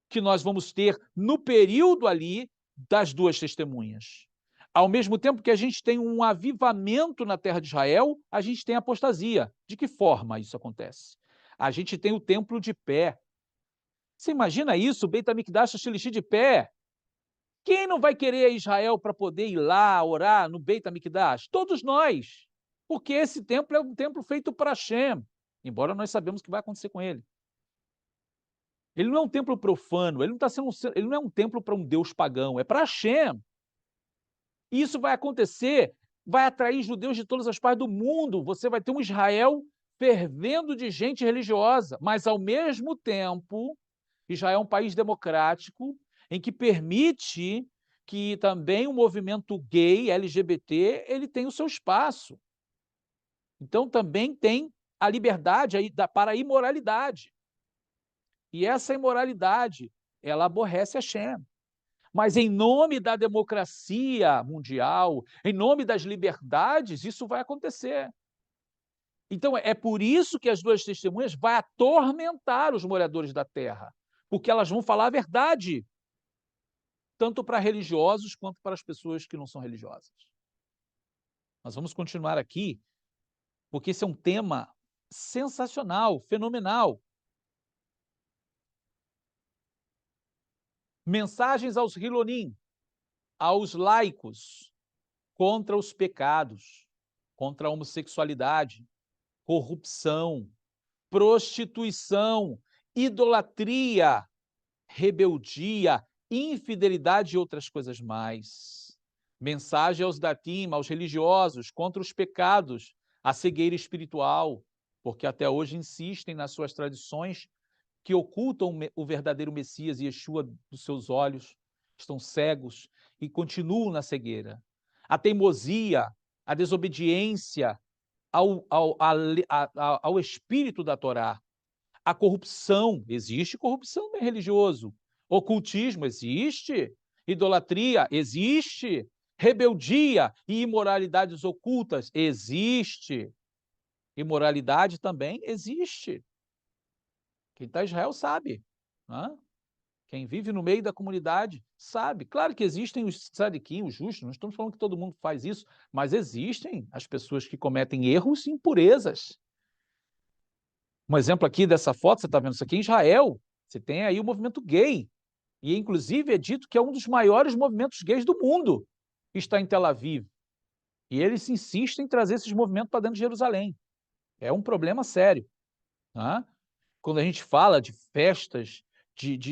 que nós vamos ter no período ali das duas testemunhas. Ao mesmo tempo que a gente tem um avivamento na terra de Israel, a gente tem apostasia. De que forma isso acontece? A gente tem o templo de pé. Você imagina isso, o Beit HaMikdash Shlishi de pé? Quem não vai querer Israel para poder ir lá orar no Beit HaMikdash? Todos nós. Porque esse templo é um templo feito para Hashem, embora nós sabemos o que vai acontecer com ele. Ele não é um templo profano, ele não é um templo para um deus pagão, é para Hashem. E isso vai acontecer, vai atrair judeus de todas as partes do mundo. Você vai ter um Israel fervendo de gente religiosa, mas ao mesmo tempo, Israel é um país democrático em que permite que também o movimento gay, LGBT, ele tem o seu espaço. Então também tem a liberdade aí para a imoralidade. E essa imoralidade, ela aborrece Hashem. Mas em nome da democracia mundial, em nome das liberdades, isso vai acontecer. Então é por isso que as duas testemunhas vão atormentar os moradores da terra, porque elas vão falar a verdade, tanto para religiosos quanto para as pessoas que não são religiosas. Nós vamos continuar aqui, porque esse é um tema sensacional, fenomenal. Mensagens aos Hilonim, aos laicos, contra os pecados, contra a homossexualidade, corrupção, prostituição, idolatria, rebeldia, infidelidade e outras coisas mais. Mensagem aos datim, aos religiosos, contra os pecados, a cegueira espiritual, porque até hoje insistem nas suas tradições que ocultam o verdadeiro Messias e Yeshua dos seus olhos, estão cegos e continuam na cegueira. A teimosia, a desobediência ao espírito da Torá. A corrupção, existe corrupção no meio religioso. Ocultismo, existe. Idolatria, existe. Rebeldia e imoralidades ocultas, existe. Imoralidade também existe. Quem está em Israel sabe. Né? Quem vive no meio da comunidade sabe. Claro que existem os tzadikim, os justos, não estamos falando que todo mundo faz isso, mas existem as pessoas que cometem erros e impurezas. Um exemplo aqui dessa foto, você está vendo isso aqui em Israel, você tem aí o movimento gay, e inclusive é dito que é um dos maiores movimentos gays do mundo, está em Tel Aviv. E eles insistem em trazer esses movimentos para dentro de Jerusalém. É um problema sério. Né? Quando a gente fala de festas,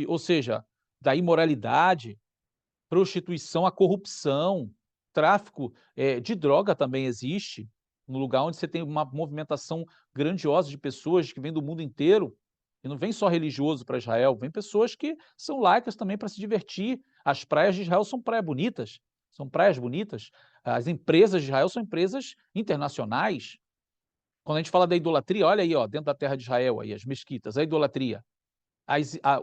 ou seja, da imoralidade, prostituição, a corrupção, tráfico de droga também existe, no lugar onde você tem uma movimentação grandiosa de pessoas que vêm do mundo inteiro, e não vem só religioso para Israel, vem pessoas que são laicas também para se divertir. As praias de Israel são praias bonitas, as empresas de Israel são empresas internacionais. Quando a gente fala da idolatria, olha aí, ó, dentro da terra de Israel, aí, as mesquitas, a idolatria.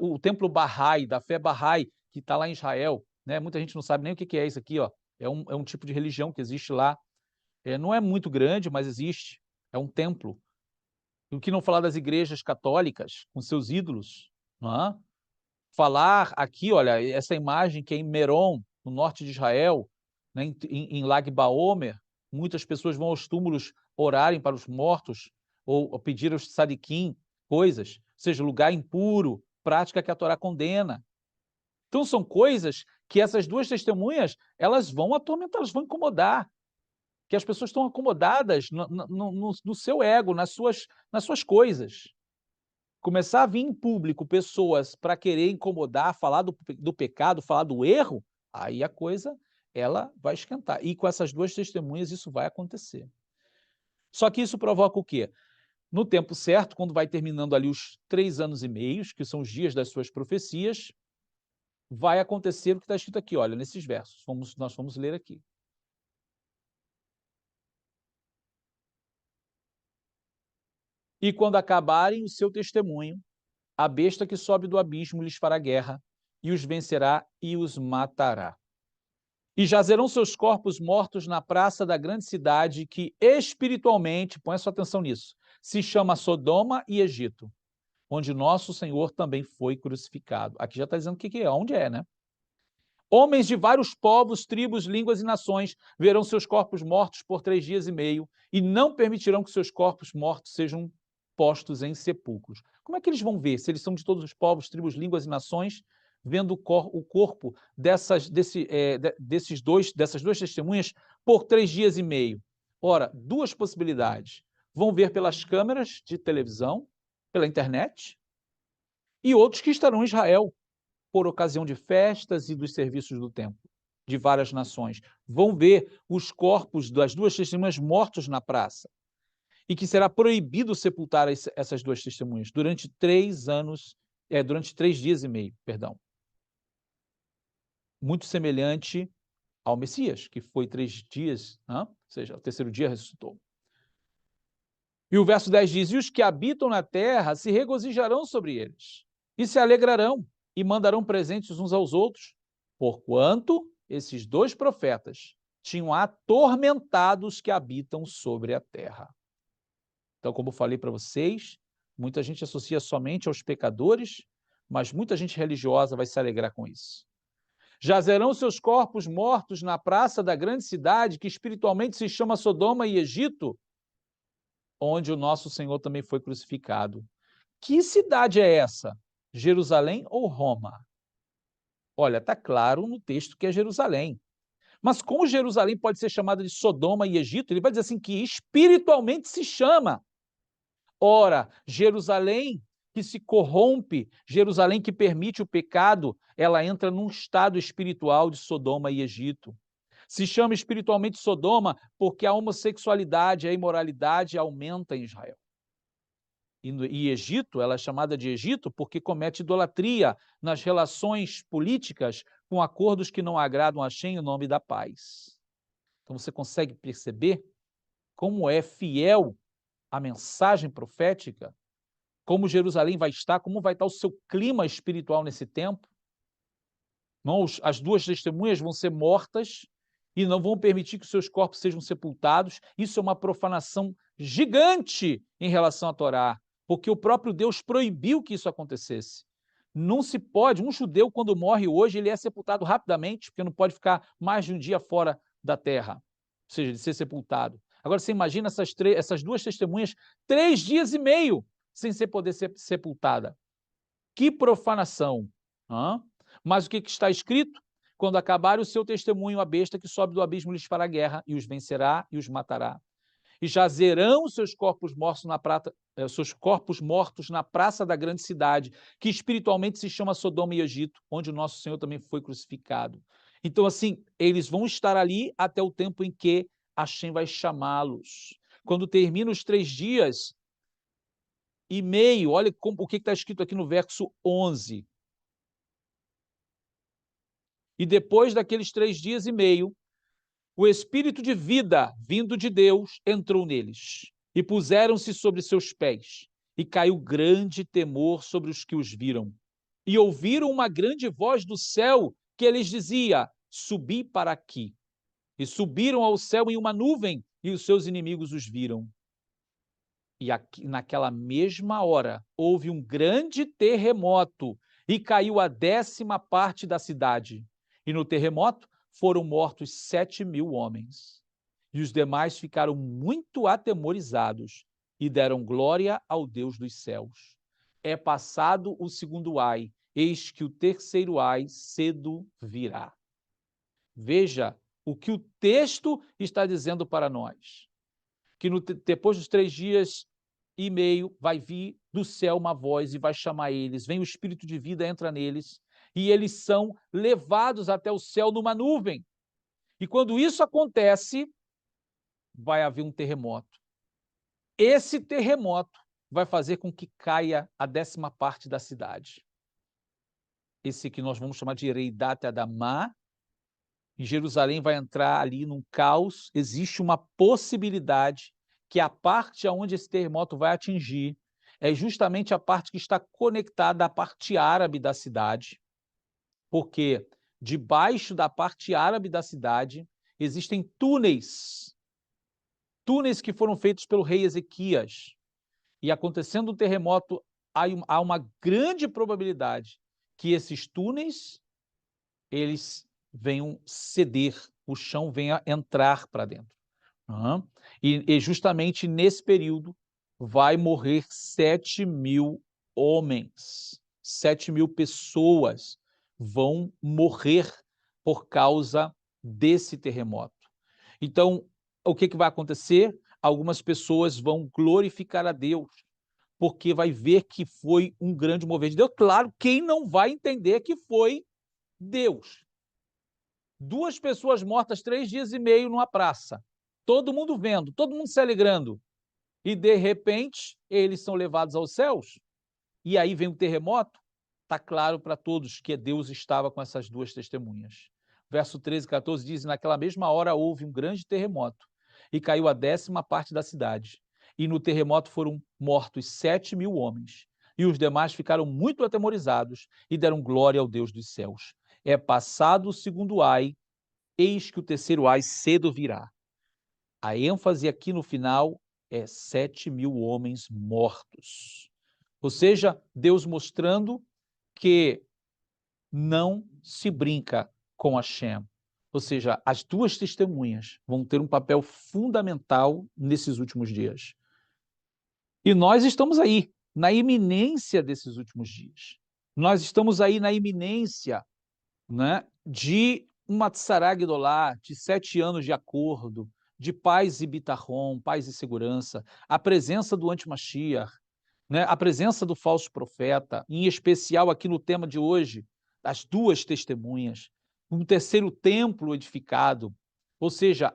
O templo Bahá'í, da fé Bahá'í, que está lá em Israel, né? Muita gente não sabe nem o que é isso aqui, ó. É um tipo de religião que existe lá. Não é muito grande, mas existe. É um templo. O que não falar das igrejas católicas, com seus ídolos. Não é? Falar aqui, olha, essa imagem que é em Meron, no norte de Israel, né, em Lag Baomer, muitas pessoas vão aos túmulos orarem para os mortos, ou pedir aos tzadikim coisas, ou seja, lugar impuro, prática que a Torá condena. Então são coisas que essas duas testemunhas, elas vão atormentar, elas vão incomodar, que as pessoas estão acomodadas no seu ego, nas suas coisas. Começar a vir em público pessoas para querer incomodar, falar do pecado, falar do erro, aí a coisa ela vai esquentar. E com essas duas testemunhas isso vai acontecer. Só que isso provoca o quê? No tempo certo, quando vai terminando ali os 3 anos e meio, que são os dias das suas profecias, vai acontecer o que está escrito aqui, olha, nesses versos. Nós vamos ler aqui. E quando acabarem o seu testemunho, a besta que sobe do abismo lhes fará guerra, e os vencerá e os matará. E jazerão seus corpos mortos na praça da grande cidade, que espiritualmente, põe sua atenção nisso, se chama Sodoma e Egito, onde nosso Senhor também foi crucificado. Aqui já está dizendo o que é, onde é, né? Homens de vários povos, tribos, línguas e nações verão seus corpos mortos por 3 dias e meio e não permitirão que seus corpos mortos sejam postos em sepulcros. Como é que eles vão ver, se eles são de todos os povos, tribos, línguas e nações, vendo o corpo dessas duas testemunhas por 3 dias e meio? Ora, duas possibilidades. Vão ver pelas câmeras de televisão, pela internet, e outros que estarão em Israel, por ocasião de festas e dos serviços do templo, de várias nações. Vão ver os corpos das duas testemunhas mortos na praça, e que será proibido sepultar essas duas testemunhas durante 3 dias e meio, perdão. Muito semelhante ao Messias, que foi 3 dias, ou seja, o terceiro dia ressuscitou. E o verso 10 diz: e os que habitam na terra se regozijarão sobre eles, e se alegrarão, e mandarão presentes uns aos outros, porquanto esses 2 profetas tinham atormentado os que habitam sobre a terra. Então, como falei para vocês, muita gente associa somente aos pecadores, mas muita gente religiosa vai se alegrar com isso. Jazerão seus corpos mortos na praça da grande cidade, que espiritualmente se chama Sodoma e Egito, onde o nosso Senhor também foi crucificado. Que cidade é essa? Jerusalém ou Roma? Olha, está claro no texto que é Jerusalém. Mas como Jerusalém pode ser chamada de Sodoma e Egito, ele vai dizer assim que espiritualmente se chama. Ora, Jerusalém que se corrompe, Jerusalém que permite o pecado, ela entra num estado espiritual de Sodoma e Egito. Se chama espiritualmente Sodoma porque a homossexualidade, a imoralidade aumenta em Israel. E Egito, ela é chamada de Egito porque comete idolatria nas relações políticas com acordos que não agradam a Hashem em nome da paz. Então você consegue perceber como é fiel a mensagem profética, como Jerusalém vai estar, como vai estar o seu clima espiritual nesse tempo. Irmãos, as duas testemunhas vão ser mortas e não vão permitir que seus corpos sejam sepultados. Isso é uma profanação gigante em relação à Torá, porque o próprio Deus proibiu que isso acontecesse. Não se pode, um judeu quando morre hoje, ele é sepultado rapidamente, porque não pode ficar mais de um dia fora da terra, ou seja, de ser sepultado. Agora você imagina essas duas testemunhas 3 dias e meio sem poder ser sepultada. Que profanação! Mas o que está escrito? Quando acabar o seu testemunho, a besta que sobe do abismo lhes fará guerra, e os vencerá e os matará. E jazerão seus corpos mortos na praça da grande cidade, que espiritualmente se chama Sodoma e Egito, onde o nosso Senhor também foi crucificado. Então, assim, eles vão estar ali até o tempo em que Hashem vai chamá-los. Quando termina os 3 dias e meio, olha o que está escrito aqui no verso 11. E depois daqueles 3 dias e meio, o espírito de vida vindo de Deus entrou neles, e puseram-se sobre seus pés, e caiu grande temor sobre os que os viram. E ouviram uma grande voz do céu que lhes dizia: subi para aqui. E subiram ao céu em uma nuvem, e os seus inimigos os viram. E naquela mesma hora houve um grande terremoto, e caiu a 10ª parte da cidade. E no terremoto foram mortos 7.000 homens. E os demais ficaram muito atemorizados e deram glória ao Deus dos céus. É passado o segundo ai, eis que o terceiro ai cedo virá. Veja o que o texto está dizendo para nós. Que depois dos 3 dias e meio vai vir do céu uma voz e vai chamar eles. Vem o espírito de vida, entra neles, e eles são levados até o céu numa nuvem. E quando isso acontece, vai haver um terremoto. Esse terremoto vai fazer com que caia a 10ª parte da cidade. Esse que nós vamos chamar de Reidat Adamá. E Jerusalém vai entrar ali num caos. Existe uma possibilidade que a parte aonde esse terremoto vai atingir é justamente a parte que está conectada à parte árabe da cidade, porque debaixo da parte árabe da cidade existem túneis que foram feitos pelo rei Ezequias. E acontecendo um terremoto, há uma grande probabilidade que esses túneis eles venham ceder, o chão venha entrar para dentro. E justamente nesse período vai morrer 7.000 homens, 7.000 pessoas vão morrer por causa desse terremoto. Então, o que vai acontecer? Algumas pessoas vão glorificar a Deus, porque vai ver que foi um grande mover de Deus. Claro, quem não vai entender que foi Deus? 2 pessoas mortas 3 dias e meio numa praça, todo mundo vendo, todo mundo se alegrando, e de repente eles são levados aos céus, e aí vem um terremoto. Está claro para todos que Deus estava com essas 2 testemunhas. Verso 13 e 14 diz: naquela mesma hora houve um grande terremoto, e caiu a 10ª parte da cidade, e no terremoto foram mortos 7.000 homens, e os demais ficaram muito atemorizados, e deram glória ao Deus dos céus. É passado o segundo ai, eis que o terceiro ai cedo virá. A ênfase aqui no final é 7.000 homens mortos. Ou seja, Deus mostrando que não se brinca com Hashem. Ou seja, as 2 testemunhas vão ter um papel fundamental nesses últimos dias. E nós estamos aí, na iminência desses últimos dias. Nós estamos aí na iminência, né, de uma Tzara Gedolá, de 7 anos de acordo, de paz e bitachon, paz e segurança, a presença do anti-Mashiach, né, a presença do falso profeta, em especial aqui no tema de hoje, as 2 testemunhas, um terceiro templo edificado, ou seja,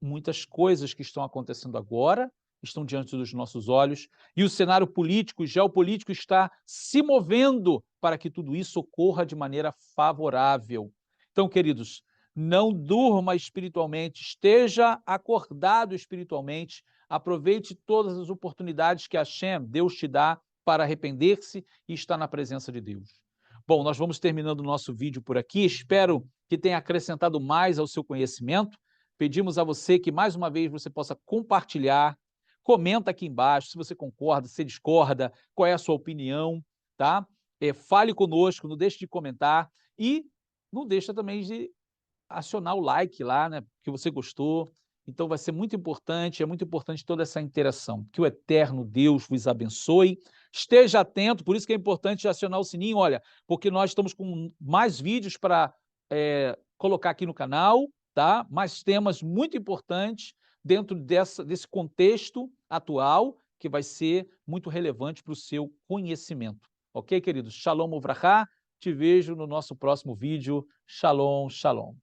muitas coisas que estão acontecendo agora estão diante dos nossos olhos, e o cenário político e geopolítico está se movendo para que tudo isso ocorra de maneira favorável. Então, queridos, não durma espiritualmente, esteja acordado espiritualmente, aproveite todas as oportunidades que Hashem, Deus te dá para arrepender-se e estar na presença de Deus. Bom, nós vamos terminando o nosso vídeo por aqui, espero que tenha acrescentado mais ao seu conhecimento. Pedimos a você que, mais uma vez, você possa compartilhar, comenta aqui embaixo se você concorda, se discorda, qual é a sua opinião, tá? Fale conosco, não deixe de comentar e não deixe também de acionar o like lá, né, que você gostou. Então vai ser muito importante, é muito importante toda essa interação. Que o eterno Deus vos abençoe. Esteja atento, por isso que é importante acionar o sininho, olha, porque nós estamos com mais vídeos para colocar aqui no canal, tá? Mais temas muito importantes dentro desse contexto atual, que vai ser muito relevante para o seu conhecimento. Ok, queridos? Shalom Uvrachá, te vejo no nosso próximo vídeo. Shalom, shalom.